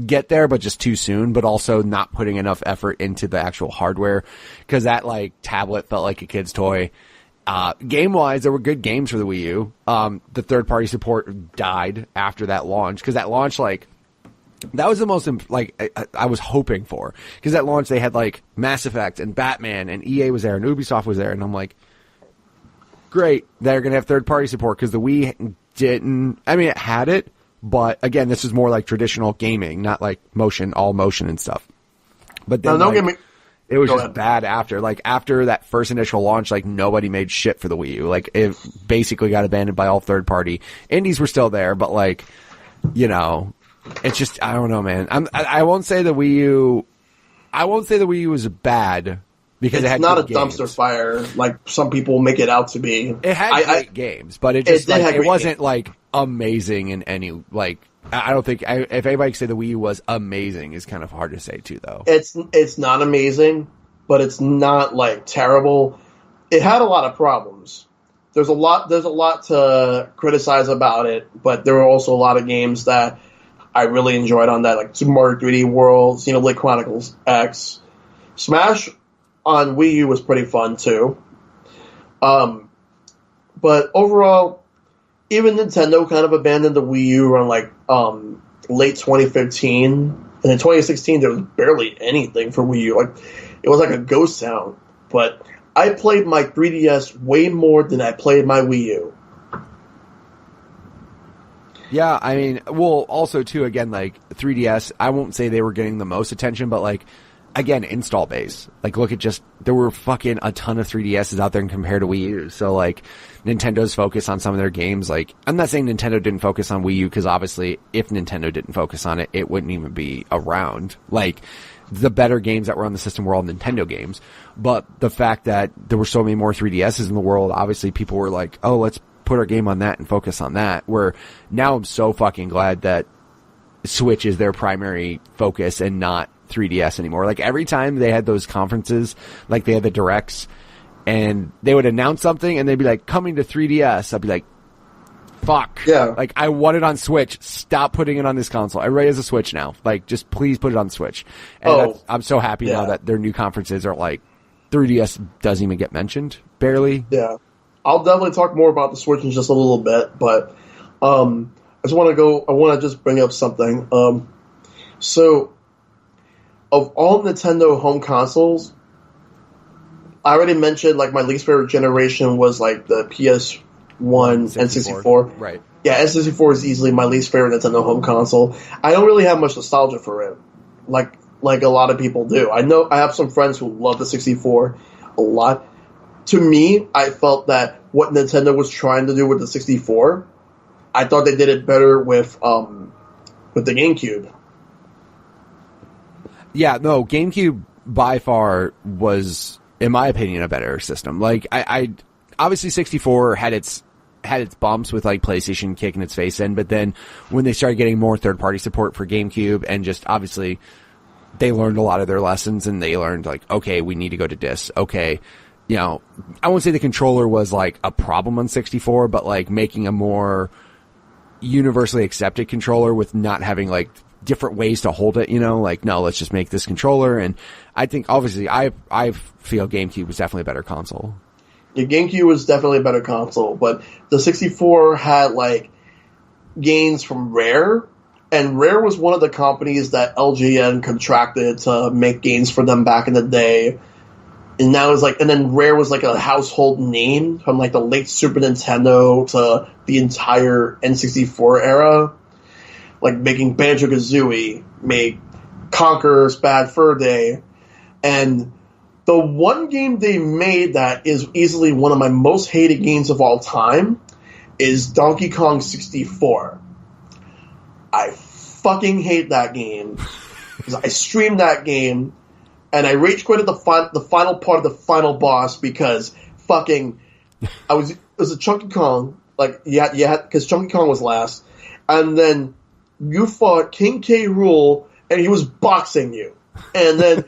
Speaker 1: get there, but just too soon, but also not putting enough effort into the actual hardware, because that like tablet felt like a kid's toy. Game wise, there were good games for the Wii U. The third party support died after that launch, because that launch, like, that was the most, like, I was hoping for, because at launch they had like Mass Effect and Batman and EA was there and Ubisoft was there, and I'm like, great, they're gonna have third party support, because the Wii didn't. I mean, it had it, but again, this is more like traditional gaming, not like all motion and stuff. But then, it was just bad after. Like, after that first initial launch, like, nobody made shit for the Wii U. Like, it basically got abandoned by all third party. Indies were still there, but like, you know, it's just, I don't know, man. I won't say the Wii U. I won't say the Wii U was bad, because it had
Speaker 2: not a
Speaker 1: games.
Speaker 2: Dumpster fire like some people make it out to be.
Speaker 1: It had great games, but it just it wasn't like amazing in any, like, I don't think, if anybody could say the Wii U was amazing, is kind of hard to say too, though.
Speaker 2: It's not amazing, but it's not like terrible. It had a lot of problems. There's a lot to criticize about it, but there were also a lot of games that I really enjoyed on that, like Super Mario 3D World, Xenoblade Chronicles X. Smash on Wii U was pretty fun too. But overall, even Nintendo kind of abandoned the Wii U around like late 2015, and in 2016 there was barely anything for Wii U. Like, it was like a ghost town. But I played my 3DS way more than I played my Wii U.
Speaker 1: Yeah, I mean, well, also too, again, like 3DS, I won't say they were getting the most attention, but like, again, install base. Like, look at just, there were fucking a ton of 3DSs out there compared to Wii U. So, like, Nintendo's focus on some of their games, like, I'm not saying Nintendo didn't focus on Wii U, because obviously, if Nintendo didn't focus on it, it wouldn't even be around. Like, the better games that were on the system were all Nintendo games. But the fact that there were so many more 3DSs in the world, obviously people were like, oh, let's put our game on that and focus on that. Where now I'm so fucking glad that Switch is their primary focus and not 3DS anymore. Like, every time they had those conferences, like they had the directs, and they would announce something and they'd be like, coming to 3DS, I'd be like, fuck.
Speaker 2: Yeah.
Speaker 1: Like, I want it on Switch. Stop putting it on this console. Everybody has a Switch now. Like, just please put it on Switch. And I'm so happy now that their new conferences are like, 3DS doesn't even get mentioned. Barely.
Speaker 2: Yeah. I'll definitely talk more about the Switch in just a little bit, but I want to just bring up something. So, of all Nintendo home consoles, I already mentioned, like, my least favorite generation was, like, the PS1 and 64.
Speaker 1: Right.
Speaker 2: Yeah, N64 is easily my least favorite Nintendo home console. I don't really have much nostalgia for it, like a lot of people do. I know I have some friends who love the 64 a lot. To me, I felt that what Nintendo was trying to do with the 64, I thought they did it better with the GameCube. Yeah,
Speaker 1: no, GameCube by far was, in my opinion, a better system. Like, I obviously 64 had its bumps with like PlayStation kicking its face in, but then when they started getting more third party support for GameCube, and just obviously they learned a lot of their lessons, and they learned, like, okay, we need to go to discs. Okay, you know, I won't say the controller was like a problem on 64, but like making a more universally accepted controller with not having like different ways to hold it, you know, like, no, let's just make this controller. And I think obviously I feel GameCube was definitely a better console.
Speaker 2: Yeah, GameCube was definitely a better console, but the 64 had like gains from Rare, and Rare was one of the companies that LGN contracted to make games for them back in the day. And now it's like, and then Rare was like a household name from like the late Super Nintendo to the entire N64 era. Like making Banjo-Kazooie, made Conker's Bad Fur Day. And the one game they made that is easily one of my most hated games of all time is Donkey Kong 64. I fucking hate that game. Because I streamed that game, and I rage quitted the final part of the final boss because fucking it was a Chunky Kong, like because Chunky Kong was last, and then you fought King K. Rool, and he was boxing you. And then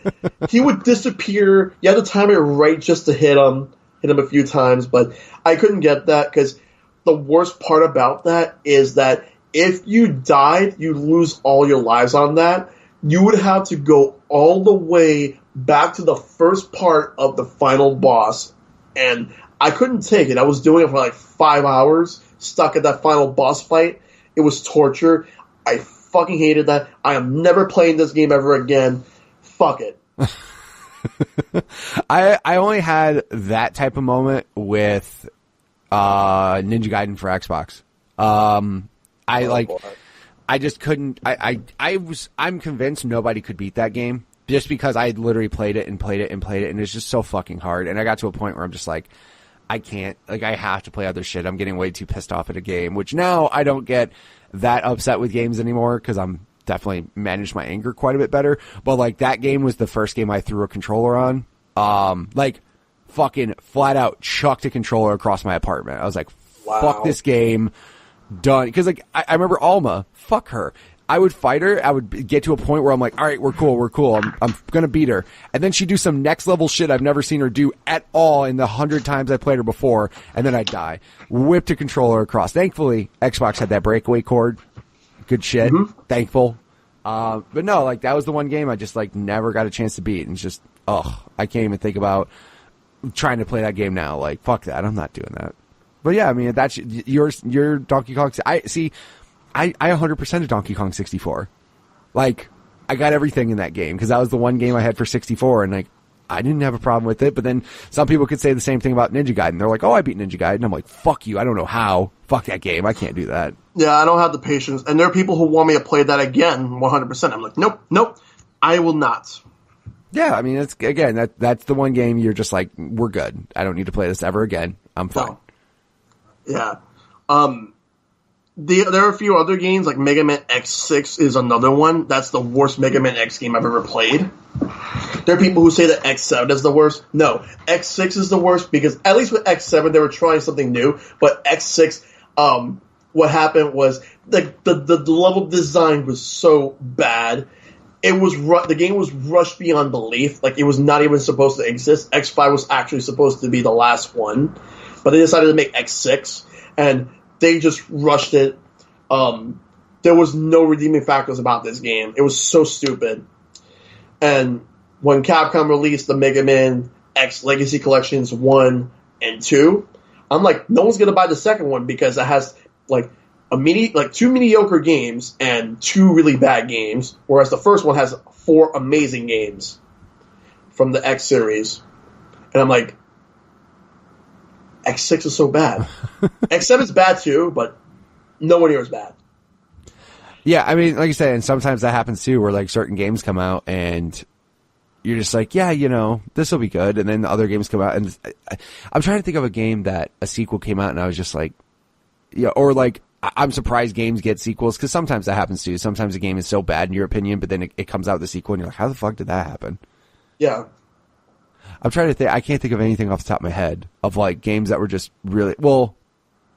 Speaker 2: he would disappear. You had to time it right just to hit him a few times, but I couldn't get that because the worst part about that is that if you died, you lose all your lives on that. You would have to go all the way back to the first part of the final boss, and I couldn't take it. I was doing it for like 5 hours, stuck at that final boss fight. It was torture. I fucking hated that. I am never playing this game ever again. Fuck it.
Speaker 1: I only had that type of moment with Ninja Gaiden for Xbox. I just couldn't. I'm convinced nobody could beat that game just because I literally played it, and it's just so fucking hard. And I got to a point where I'm just like, I can't. Like, I have to play other shit. I'm getting way too pissed off at a game, which now I don't get that upset with games anymore because I'm definitely managed my anger quite a bit better. But like, that game was the first game I threw a controller on. Like, fucking flat out chucked a controller across my apartment. I was like,
Speaker 2: wow.
Speaker 1: Fuck this game. Done. Because like, I remember Alma. Fuck her. I would fight her. I would get to a point where I'm like, all right, we're cool. I'm gonna beat her. And then she'd do some next level shit I've never seen her do at all in the 100 times I played her before. And then I'd die. Whipped a controller across. Thankfully, Xbox had that breakaway cord. Good shit. Mm-hmm. Thankful. But no, like, that was the one game I just like never got a chance to beat. And it's just, I can't even think about trying to play that game now. Like, fuck that. I'm not doing that. But yeah, I mean, that's your Donkey Kong. I 100% of Donkey Kong 64. Like, I got everything in that game because that was the one game I had for 64, and like, I didn't have a problem with it. But then some people could say the same thing about Ninja Gaiden. They're like, "Oh, I beat Ninja Gaiden." I'm like, "Fuck you! I don't know how. Fuck that game. I can't do that."
Speaker 2: Yeah, I don't have the patience. And there are people who want me to play that again, 100%. I'm like, nope, I will not. Yeah,
Speaker 1: I mean, it's again that's the one game you're just like, we're good. I don't need to play this ever again. I'm fine.
Speaker 2: No. Yeah. There are a few other games, like Mega Man X6 is another one. That's the worst Mega Man X game I've ever played. There are people who say that X7 is the worst. No, X6 is the worst because at least with X7 they were trying something new, but X6, what happened was the level design was so bad. It was the game was rushed beyond belief. Like, it was not even supposed to exist. X5 was actually supposed to be the last one, but they decided to make X6, and they just rushed it. There was no redeeming factors about this game. It was so stupid. And when Capcom released the Mega Man X Legacy Collections 1 and 2, I'm like, no one's going to buy the second one because it has like two mediocre games and 2 really bad games, whereas the first one has 4 amazing games from the X series. And I'm like, X6 is so bad. X7 is bad too, but nowhere near as bad.
Speaker 1: Yeah, I mean, like you said, and sometimes that happens too, where like certain games come out and you're just like, yeah, this will be good, and then the other games come out, and I'm trying to think of a game that a sequel came out and I was just like, yeah, or like, I'm surprised games get sequels, because sometimes that happens too. Sometimes a game is so bad in your opinion, but then it comes out the sequel and you're like, how the fuck did that happen?
Speaker 2: Yeah.
Speaker 1: I'm trying to think. I can't think of anything off the top of my head of like games that were just really, well,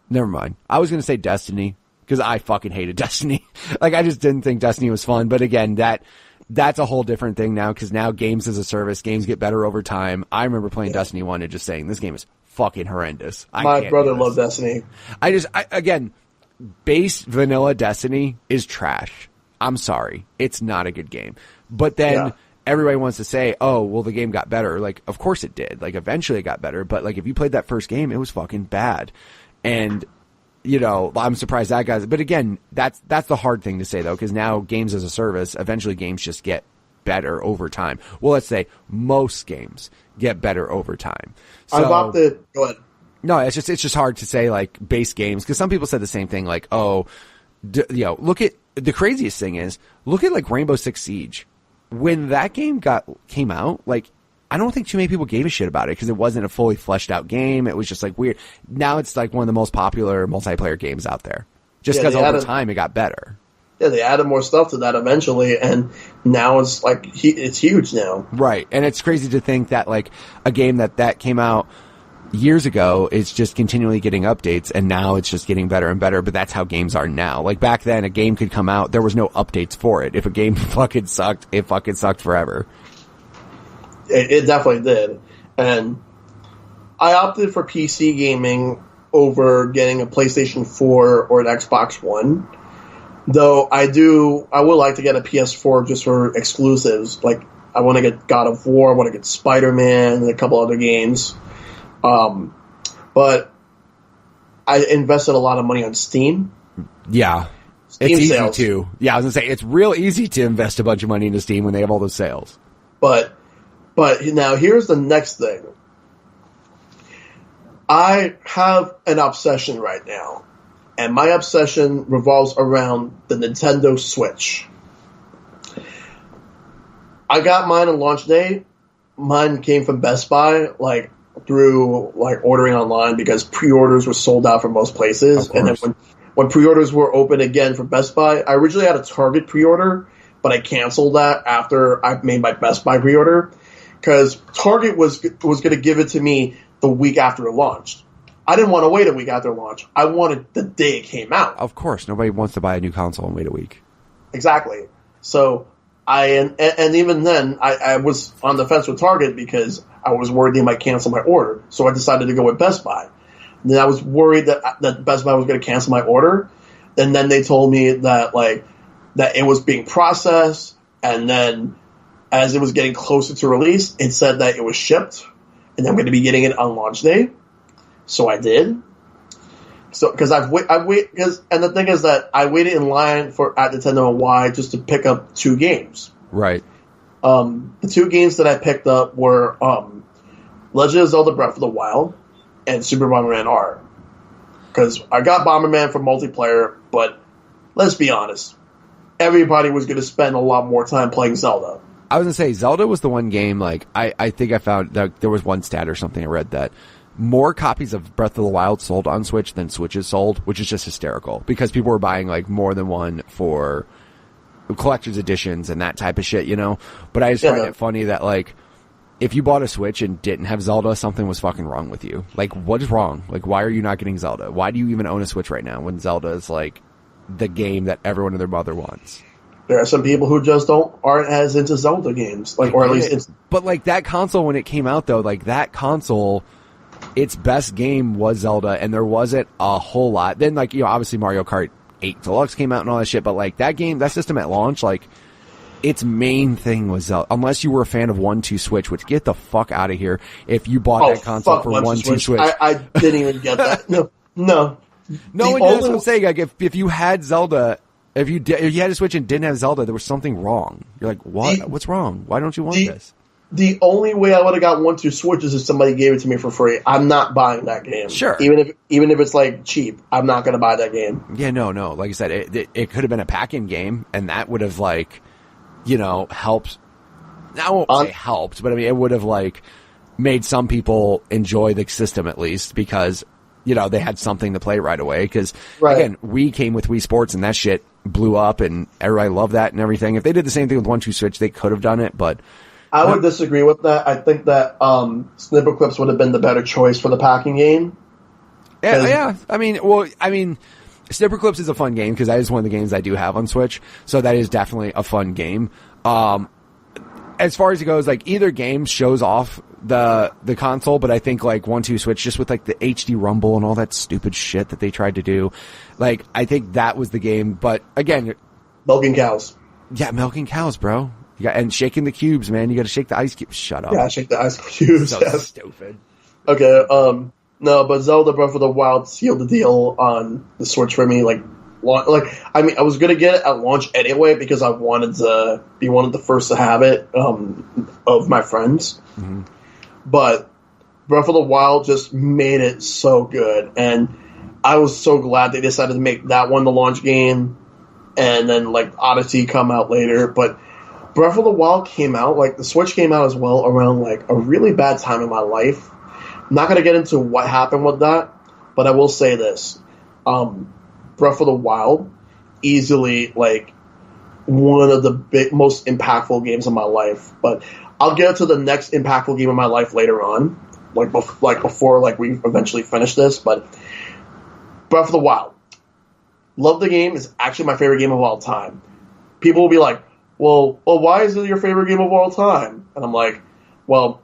Speaker 1: never mind. I was going to say Destiny, because I fucking hated Destiny. Like, I just didn't think Destiny was fun. But again, that's a whole different thing now, because now games as a service, games get better over time. I remember playing Destiny 1 and just saying, this game is fucking horrendous.
Speaker 2: My brother loved Destiny.
Speaker 1: Again, base vanilla Destiny is trash. I'm sorry. It's not a good game. But then everybody wants to say, oh, well, the game got better. Like, of course it did. Like, eventually it got better. But like, if you played that first game, it was fucking bad. And, I'm surprised that guy's, but again, that's the hard thing to say though, because now games as a service, eventually games just get better over time. Well, let's say most games get better over time. So,
Speaker 2: go ahead.
Speaker 1: No, it's just hard to say like base games, because some people said the same thing, like, oh, look at the craziest thing is, look at like Rainbow Six Siege. When that game came out, like, I don't think too many people gave a shit about it because it wasn't a fully fleshed out game. It was just like weird. Now it's like one of the most popular multiplayer games out there, just because over time it got better.
Speaker 2: Yeah, they added more stuff to that eventually, and now it's like it's huge now.
Speaker 1: Right, and it's crazy to think that like a game that came out years ago, it's just continually getting updates, and now it's just getting better and better, but that's how games are now. Like, back then, a game could come out, there was no updates for it. If a game fucking sucked, it fucking sucked forever.
Speaker 2: It definitely did. And I opted for PC gaming over getting a PlayStation 4 or an Xbox One. Though I would like to get a PS4 just for exclusives. Like, I want to get God of War, I want to get Spider-Man, and a couple other games. But I invested a lot of money on Steam.
Speaker 1: Yeah.
Speaker 2: Steam
Speaker 1: it's
Speaker 2: sales.
Speaker 1: Easy too. Yeah, I was going to say, it's real easy to invest a bunch of money into Steam when they have all those sales.
Speaker 2: But now here's the next thing. I have an obsession right now, and my obsession revolves around the Nintendo Switch. I got mine on launch day. Mine came from Best Buy, through ordering online, because pre-orders were sold out for most places. And then when pre-orders were open again for Best Buy, I originally had a Target pre-order, but I canceled that after I made my Best Buy pre-order, because Target was going to give it to me the week after it launched. I didn't want to wait a week after launch. I wanted the day it came out.
Speaker 1: Of course, nobody wants to buy a new console and wait a week.
Speaker 2: Exactly. So and even then, I was on the fence with Target because I was worried they might cancel my order. So I decided to go with Best Buy. And then I was worried that Best Buy was going to cancel my order. And then they told me that that it was being processed. And then as it was getting closer to release, it said that it was shipped. And I'm going to be getting it on launch day. So I did. So, because and the thing is that I waited in line at Nintendo and Y just to pick up 2 games.
Speaker 1: Right.
Speaker 2: The 2 games that I picked up were Legend of Zelda Breath of the Wild and Super Bomberman R. Because I got Bomberman for multiplayer, but let's be honest, everybody was going to spend a lot more time playing Zelda.
Speaker 1: I was going to say, Zelda was the one game, I think I found that there was one stat or something I read that more copies of Breath of the Wild sold on Switch than Switches sold, which is just hysterical, because people were buying more than one for collector's editions and that type of shit, But I just find it funny that if you bought a Switch and didn't have Zelda, something was fucking wrong with you. What is wrong? Why are you not getting Zelda? Why do you even own a Switch right now when Zelda is the game that everyone and their mother wants?
Speaker 2: There are some people who just aren't as into Zelda games, or at least it's.
Speaker 1: But that console, when it came out though, that console, its best game was Zelda, and there wasn't a whole lot. Then obviously Mario Kart 8 Deluxe came out and all that shit, but that system at launch, its main thing was Zelda. Unless you were a fan of 1-2 Switch, which get the fuck out of here if you bought that console for 1-2 Switch.
Speaker 2: I didn't even get that. No.
Speaker 1: No one does. I'm saying, if you had Zelda, if you had a Switch and didn't have Zelda, there was something wrong. You're like, what? What's wrong? Why don't you want this?
Speaker 2: The only way I would have got 1-2 Switch is if somebody gave it to me for free. I'm not buying that game.
Speaker 1: Sure.
Speaker 2: Even if it's cheap, I'm not going to buy that game.
Speaker 1: Yeah, no. Like I said, it could have been a pack-in game, and that would have helped. I won't say helped, but I mean, it would have made some people enjoy the system at least, because they had something to play right away. Because again, Wii came with Wii Sports, and that shit blew up, and everybody loved that and everything. If they did the same thing with 1-2 Switch, they could have done it, but
Speaker 2: I would disagree with that. I think that Snipper Clips would have been the better choice for the packing game.
Speaker 1: Yeah. I mean, Snipper Clips is a fun game because that is one of the games I do have on Switch, so that is definitely a fun game. As far as it goes, either game shows off the console, but I think 1-2 Switch, just with the HD Rumble and all that stupid shit that they tried to do, I think that was the game. But again,
Speaker 2: milking cows.
Speaker 1: Yeah, milking cows, bro. And shaking the cubes, man. You got to shake the ice cubes. Shut up.
Speaker 2: Yeah, shake the ice cubes.
Speaker 1: So stupid.
Speaker 2: Okay. No, but Zelda Breath of the Wild sealed the deal on the Switch for me. I was gonna get it at launch anyway because I wanted to be one of the first to have it of my friends. Mm-hmm. But Breath of the Wild just made it so good, and I was so glad they decided to make that one the launch game, and then Odyssey come out later. But Breath of the Wild came out, the Switch came out as well around a really bad time in my life. I'm not going to get into what happened with that, but I will say this. Breath of the Wild, easily one of the most impactful games of my life. But I'll get to the next impactful game of my life later on. before we eventually finish this. But Breath of the Wild, love the game. Is actually my favorite game of all time. People will be like, well, why is it your favorite game of all time? And I'm like, well,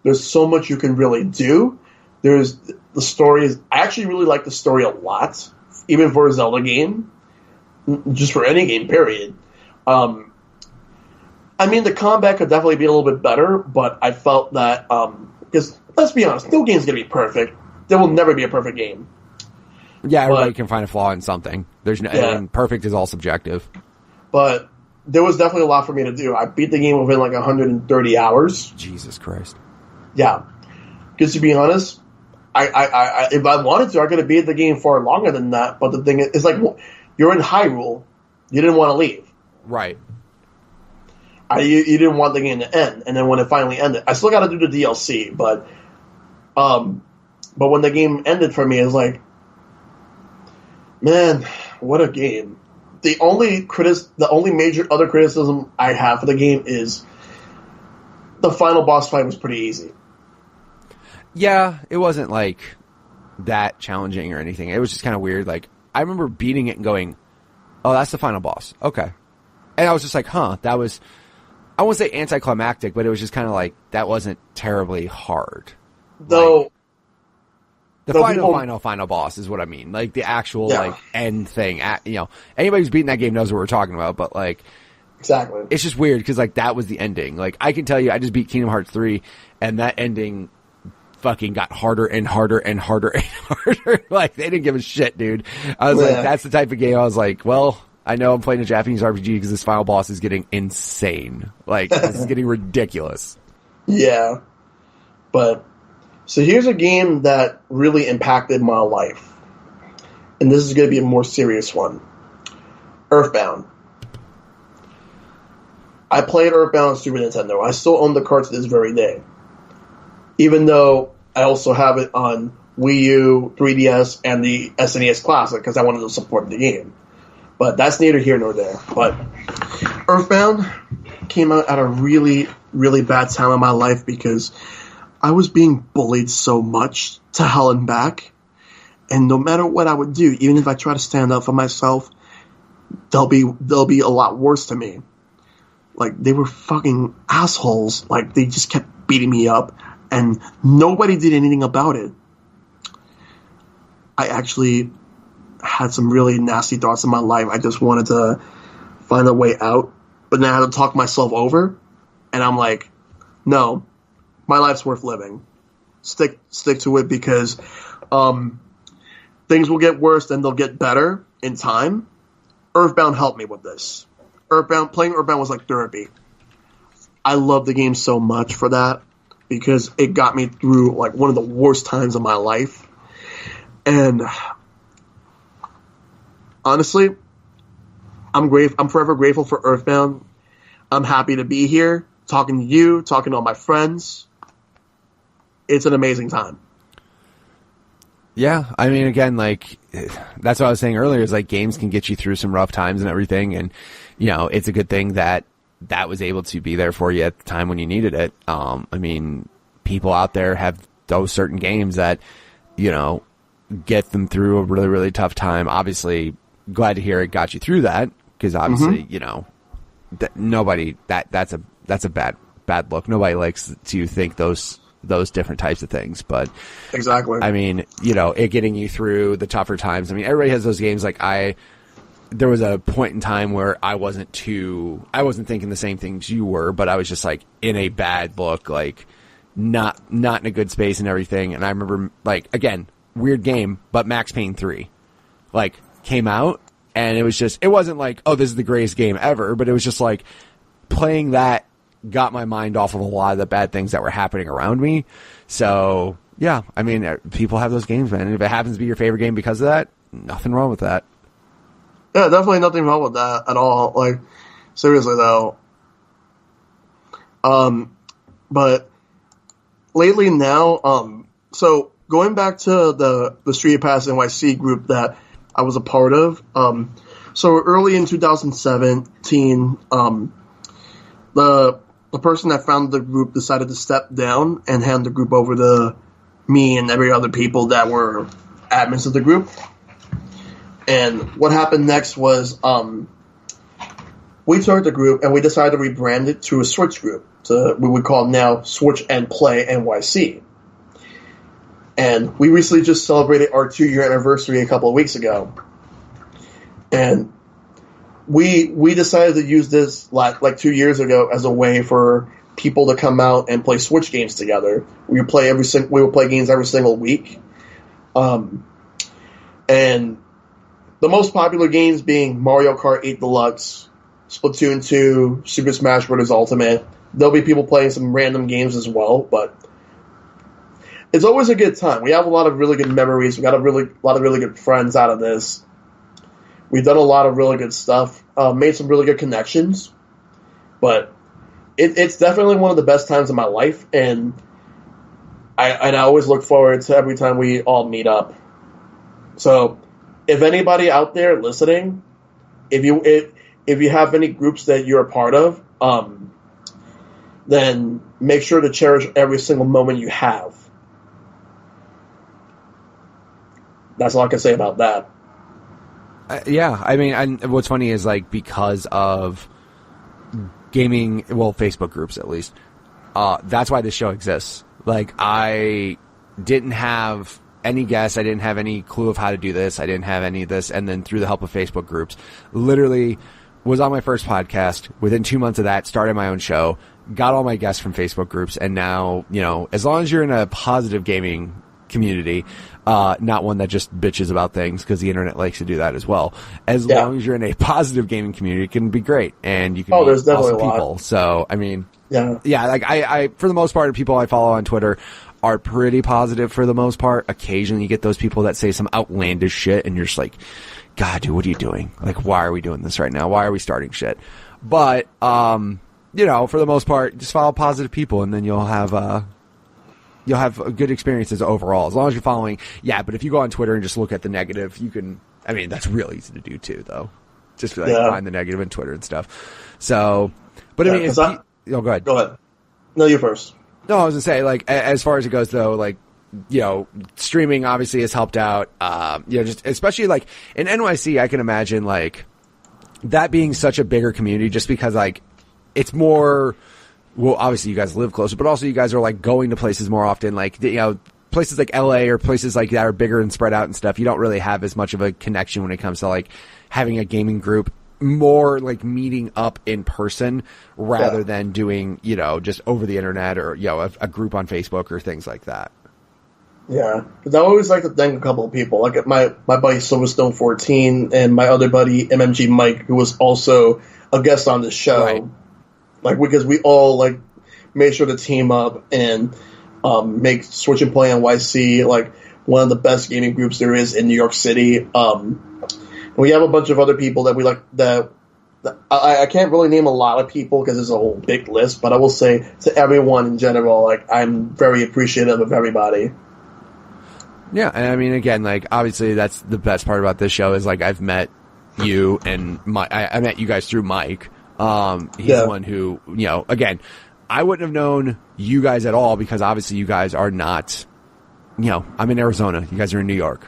Speaker 2: there's so much you can really do. There's the story is. I actually really like the story a lot, even for a Zelda game, just for any game, period. I mean, the combat could definitely be a little bit better, but I felt that, because, let's be honest, no game's going to be perfect. There will never be a perfect game.
Speaker 1: Yeah, everybody can find a flaw in something. There's no, I mean, perfect is all subjective.
Speaker 2: But there was definitely a lot for me to do. I beat the game within 130 hours.
Speaker 1: Jesus Christ.
Speaker 2: Yeah. Because to be honest, I if I wanted to, I could have beat the game far longer than that. But the thing is, you're in Hyrule. You didn't want to leave.
Speaker 1: Right.
Speaker 2: You didn't want the game to end, and then when it finally ended, I still got to do the DLC. But when the game ended for me, it was like, man, what a game! The only major other criticism I have for the game is the final boss fight was pretty easy.
Speaker 1: Yeah, it wasn't that challenging or anything. It was just kind of weird. I remember beating it and going, "Oh, that's the final boss." Okay, and I was just like, "Huh, that was." I won't say anticlimactic, but it was just kind of that wasn't terribly hard.
Speaker 2: Though,
Speaker 1: the final boss is what I mean. The actual, end thing. Anybody who's beaten that game knows what we're talking about, but,
Speaker 2: exactly.
Speaker 1: It's just weird, because, that was the ending. I can tell you, I just beat Kingdom Hearts 3, and that ending fucking got harder and harder and harder and harder. They didn't give a shit, dude. I was that's the type of game I was well, I know I'm playing a Japanese RPG because this final boss is getting insane. This is getting ridiculous.
Speaker 2: Yeah. But, so here's a game that really impacted my life. And this is going to be a more serious one. Earthbound. I played Earthbound on Super Nintendo. I still own the cards to this very day. Even though I also have it on Wii U, 3DS, and the SNES Classic because I wanted to support the game. But that's neither here nor there. But Earthbound came out at a really, really bad time in my life because I was being bullied so much to hell and back. And no matter what I would do, even if I try to stand up for myself, they'll be a lot worse to me. They were fucking assholes. They just kept beating me up. And nobody did anything about it. I actually had some really nasty thoughts in my life. I just wanted to find a way out, but then I had to talk myself over, and I'm like, no, my life's worth living. Stick to it because things will get worse, then they'll get better in time. Earthbound helped me with this. Playing Earthbound was like therapy. I love the game so much for that because it got me through one of the worst times of my life. And honestly, I'm forever grateful for Earthbound. I'm happy to be here, talking to you, talking to all my friends. It's an amazing time.
Speaker 1: Yeah, I mean, again, that's what I was saying earlier, is games can get you through some rough times and everything, and, it's a good thing that was able to be there for you at the time when you needed it. I mean, people out there have those certain games that, get them through a really, really tough time. Obviously, glad to hear it got you through that, because obviously, that's a bad look. Nobody likes to think those different types of things, but
Speaker 2: exactly.
Speaker 1: I mean, it getting you through the tougher times. I mean, everybody has those games. There was a point in time where I wasn't thinking the same things you were, but I was just in a bad look, not in a good space and everything. And I remember, again, weird game, but Max Payne 3, came out, and it wasn't oh, this is the greatest game ever, but it was just playing that got my mind off of a lot of the bad things that were happening around me. So, yeah, I mean, people have those games, man. And if it happens to be your favorite game because of that, nothing wrong with that.
Speaker 2: Yeah, definitely nothing wrong with that at all. Seriously, though. But lately now, so going back to the Street Pass NYC group that I was a part of, so early in 2017, the person that founded the group decided to step down and hand the group over to me and every other people that were admins of the group. And what happened next was we took the group and we decided to rebrand it to a Switch group. So we would call now Switch and Play NYC. And we recently just celebrated our 2-year anniversary a couple of weeks ago. And we decided to use this like 2 years ago as a way for people to come out and play Switch games together. We would play games every single week. And the most popular games being Mario Kart 8 Deluxe, Splatoon 2, Super Smash Bros. Ultimate. There'll be people playing some random games as well, but it's always a good time. We have a lot of really good memories. We got a lot of really good friends out of this. We've done a lot of really good stuff. Made some really good connections. But it's definitely one of the best times of my life, and I always look forward to every time we all meet up. So, if anybody out there listening, if you have any groups that you're a part of, then make sure to cherish every single moment you have. That's all I can say about that.
Speaker 1: Yeah, I mean, what's funny is, like, because of gaming, well, Facebook groups at least, that's why this show exists. Like, I didn't have any guess, I didn't have any clue of how to do this, I didn't have any of this, and then through the help of Facebook groups, literally was on my first podcast. Within 2 months of that, started my own show, got all my guests from Facebook groups, and now, you know, as long as you're in a positive gaming community, not one that just bitches about things, because the internet likes to do that as well. As long as you're in a positive gaming community, it can be great, and you can meet awesome people. So, I mean, like I for the most part, people I follow on Twitter are pretty positive for the most part. Occasionally, you get those people that say some outlandish shit, and you're just like, God, dude, what are you doing? Like, why are we doing this right now? Why are we starting shit? But, you know, for the most part, just follow positive people, and then you'll have good experiences overall, as long as you're following. Yeah, but if you go on Twitter and just look at the negative, you can, I mean, that's real easy to do too, though. Just find the negative in Twitter and stuff. So, but I mean, go ahead.
Speaker 2: Go ahead. No, you first.
Speaker 1: No, I was going to say, like, as far as it goes, though, like, you know, streaming obviously has helped out, you know, just especially like in NYC, I can imagine like that being such a bigger community, just because like it's more, well, obviously you guys live closer, but also you guys are like going to places more often, like, you know, places like LA or places like that are bigger and spread out and stuff. You don't really have as much of a connection when it comes to like having a gaming group, more like meeting up in person rather than doing, you know, just over the internet or, you know, a group on Facebook or things like that.
Speaker 2: Yeah, because I always like to thank a couple of people, like my buddy Silverstone14 and my other buddy MMG Mike, who was also a guest on the show.
Speaker 1: Right.
Speaker 2: Like, because we all like made sure to team up and make Switch and Play NYC like one of the best gaming groups there is in New York City. We have a bunch of other people that we like that I can't really name a lot of people because there's a whole big list, but I will say to everyone in general, like, I'm very appreciative of everybody.
Speaker 1: Yeah, and I mean, again, like, obviously that's the best part about this show is, like, I've met you and I met you guys through Mike. He's the one who, you know, again, I wouldn't have known you guys at all because obviously you guys are not, you know, I'm in Arizona. You guys are in New York.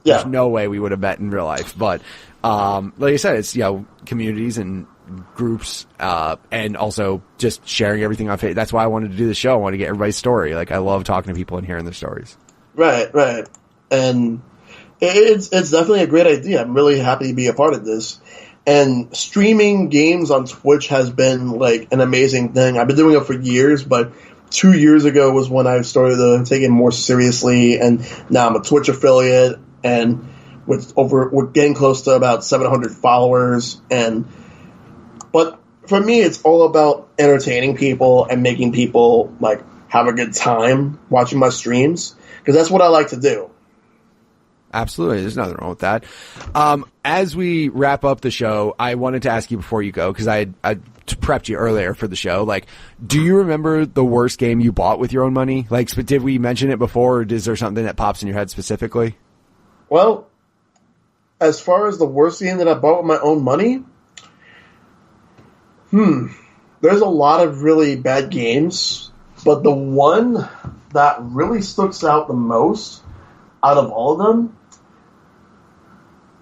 Speaker 2: Yeah.
Speaker 1: There's no way we would have met in real life. But, like I said, it's, you know, communities and groups, and also just sharing everything on Facebook. That's why I wanted to do the show. I wanted to get everybody's story. Like, I love talking to people and hearing their stories.
Speaker 2: Right. And it's definitely a great idea. I'm really happy to be a part of this. And streaming games on Twitch has been, like, an amazing thing. I've been doing it for years, but 2 years ago was when I started to take it more seriously, and now I'm a Twitch affiliate, and we're getting close to about 700 followers. But for me, it's all about entertaining people and making people, like, have a good time watching my streams, because that's what I like to do.
Speaker 1: Absolutely. There's nothing wrong with that. As we wrap up the show, I wanted to ask you before you go, because I prepped you earlier for the show. Like, do you remember the worst game you bought with your own money? Like, did we mention it before, or is there something that pops in your head specifically?
Speaker 2: Well, as far as the worst game that I bought with my own money, there's a lot of really bad games, but the one that really sticks out the most out of all of them,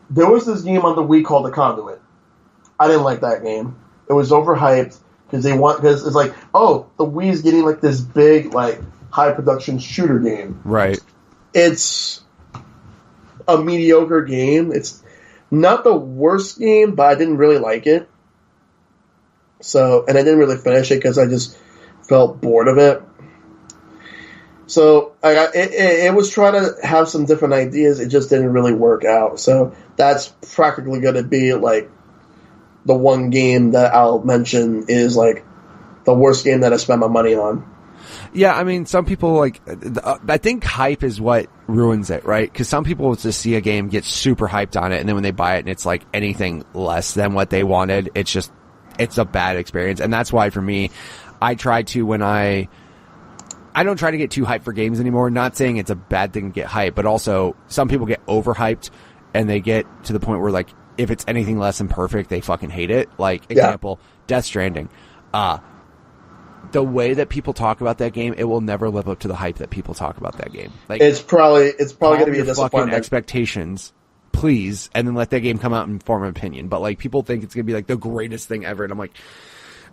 Speaker 2: there was this game on the Wii called The Conduit. I didn't like that game. It was overhyped because it's like, oh, the Wii is getting like this big, like, high production shooter game.
Speaker 1: Right.
Speaker 2: It's a mediocre game. It's not the worst game, but I didn't really like it. So, and I didn't really finish it because I just felt bored of it. So it was trying to have some different ideas. It just didn't really work out. So that's practically going to be like the one game that I'll mention is like the worst game that I spent my money on.
Speaker 1: Yeah, I mean, some people like. I think hype is what ruins it, right? Because some people will just see a game, get super hyped on it, and then when they buy it and it's like anything less than what they wanted, it's a bad experience. And that's why for me, I try to when I don't try to get too hyped for games anymore. Not saying it's a bad thing to get hyped, but also some people get overhyped and they get to the point where like if it's anything less than perfect, they fucking hate it. Like example, Death Stranding. The way that people talk about that game, it will never live up to the hype that people talk about that game. Like
Speaker 2: it's probably going to be a disappointment.
Speaker 1: Fucking expectations, please, and then let that game come out and form an opinion. But like people think it's going to be like the greatest thing ever, and I'm like,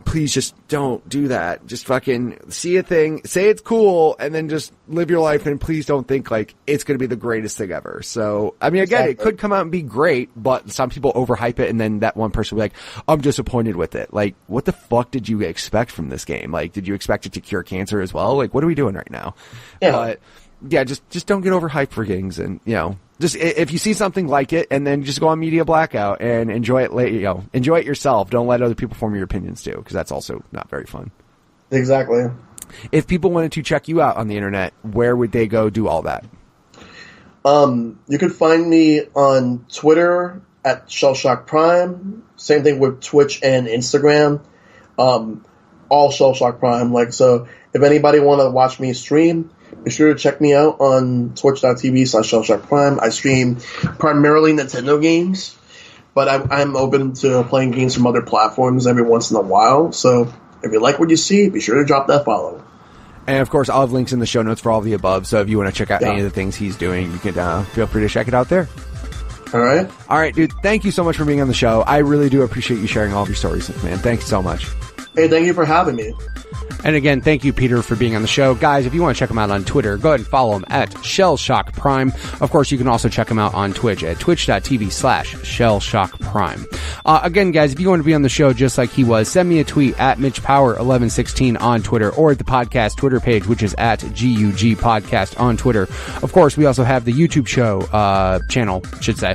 Speaker 1: please just don't do that. Just fucking see a thing, say it's cool, and then just live your life, and please don't think like it's going to be the greatest thing ever. So, I mean, again, It could come out and be great, but some people overhype it, and then that one person will be like, I'm disappointed with it. Like, what the fuck did you expect from this game? Like, did you expect it to cure cancer as well? Like, what are we doing right now?
Speaker 2: Yeah.
Speaker 1: But, yeah, just don't get overhyped for games, and, you know, just if you see something like it, and then just go on media blackout and enjoy it. Enjoy it yourself. Don't let other people form your opinions too, because that's also not very fun.
Speaker 2: Exactly.
Speaker 1: If people wanted to check you out on the internet, where would they go do all that?
Speaker 2: You could find me on Twitter at Shellshock Prime. Same thing with Twitch and Instagram. All Shellshock Prime. Like, so if anybody want to watch me stream, be sure to check me out on twitch.tv/ShellshockPrime. I stream primarily Nintendo games, but I'm open to playing games from other platforms every once in a while. So if you like what you see, be sure to drop that follow.
Speaker 1: And, of course, I'll have links in the show notes for all of the above. So if you want to check out any of the things he's doing, you can feel free to check it out there.
Speaker 2: All right.
Speaker 1: All right, dude. Thank you so much for being on the show. I really do appreciate you sharing all of your stories with me, man. Thanks so much.
Speaker 2: Hey, thank you for having me.
Speaker 1: And again, thank you, Peter, for being on the show. Guys, if you want to check him out on Twitter, go ahead and follow him at ShellshockPrime. Of course, you can also check him out on Twitch at twitch.tv/ShellshockPrime. Again, guys, if you want to be on the show just like he was, send me a tweet at MitchPower1116 on Twitter, or at the podcast Twitter page, which is at GUG Podcast on Twitter. Of course, we also have the YouTube show channel, should say.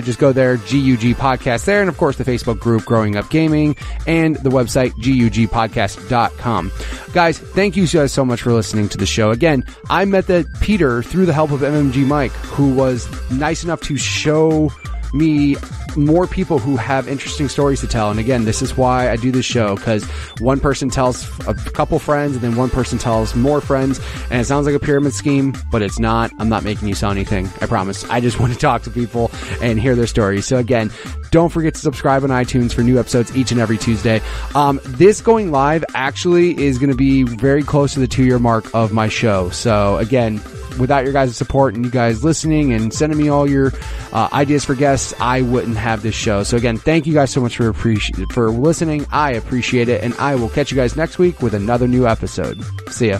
Speaker 1: Just go there, GUG Podcast there, and of course, the Facebook group Growing Up Gaming, and the website GUGPodcast.com. Guys, thank you guys so much for listening to the show. Again, I met Peter through the help of MMG Mike, who was nice enough to show me more people who have interesting stories to tell. And again, this is why I do this show, because one person tells a couple friends, and then one person tells more friends, and it sounds like a pyramid scheme, but it's not. I'm not making you sell anything, I promise. I just want to talk to people and hear their stories. So again, don't forget to subscribe on iTunes for new episodes each and every Tuesday. This going live actually is going to be very close to the 2-year mark of my show. So again, without your guys' support and you guys listening and sending me all your ideas for guests, I wouldn't have this show. So again, thank you guys so much for listening. I appreciate it, and I will catch you guys next week with another new episode. See ya.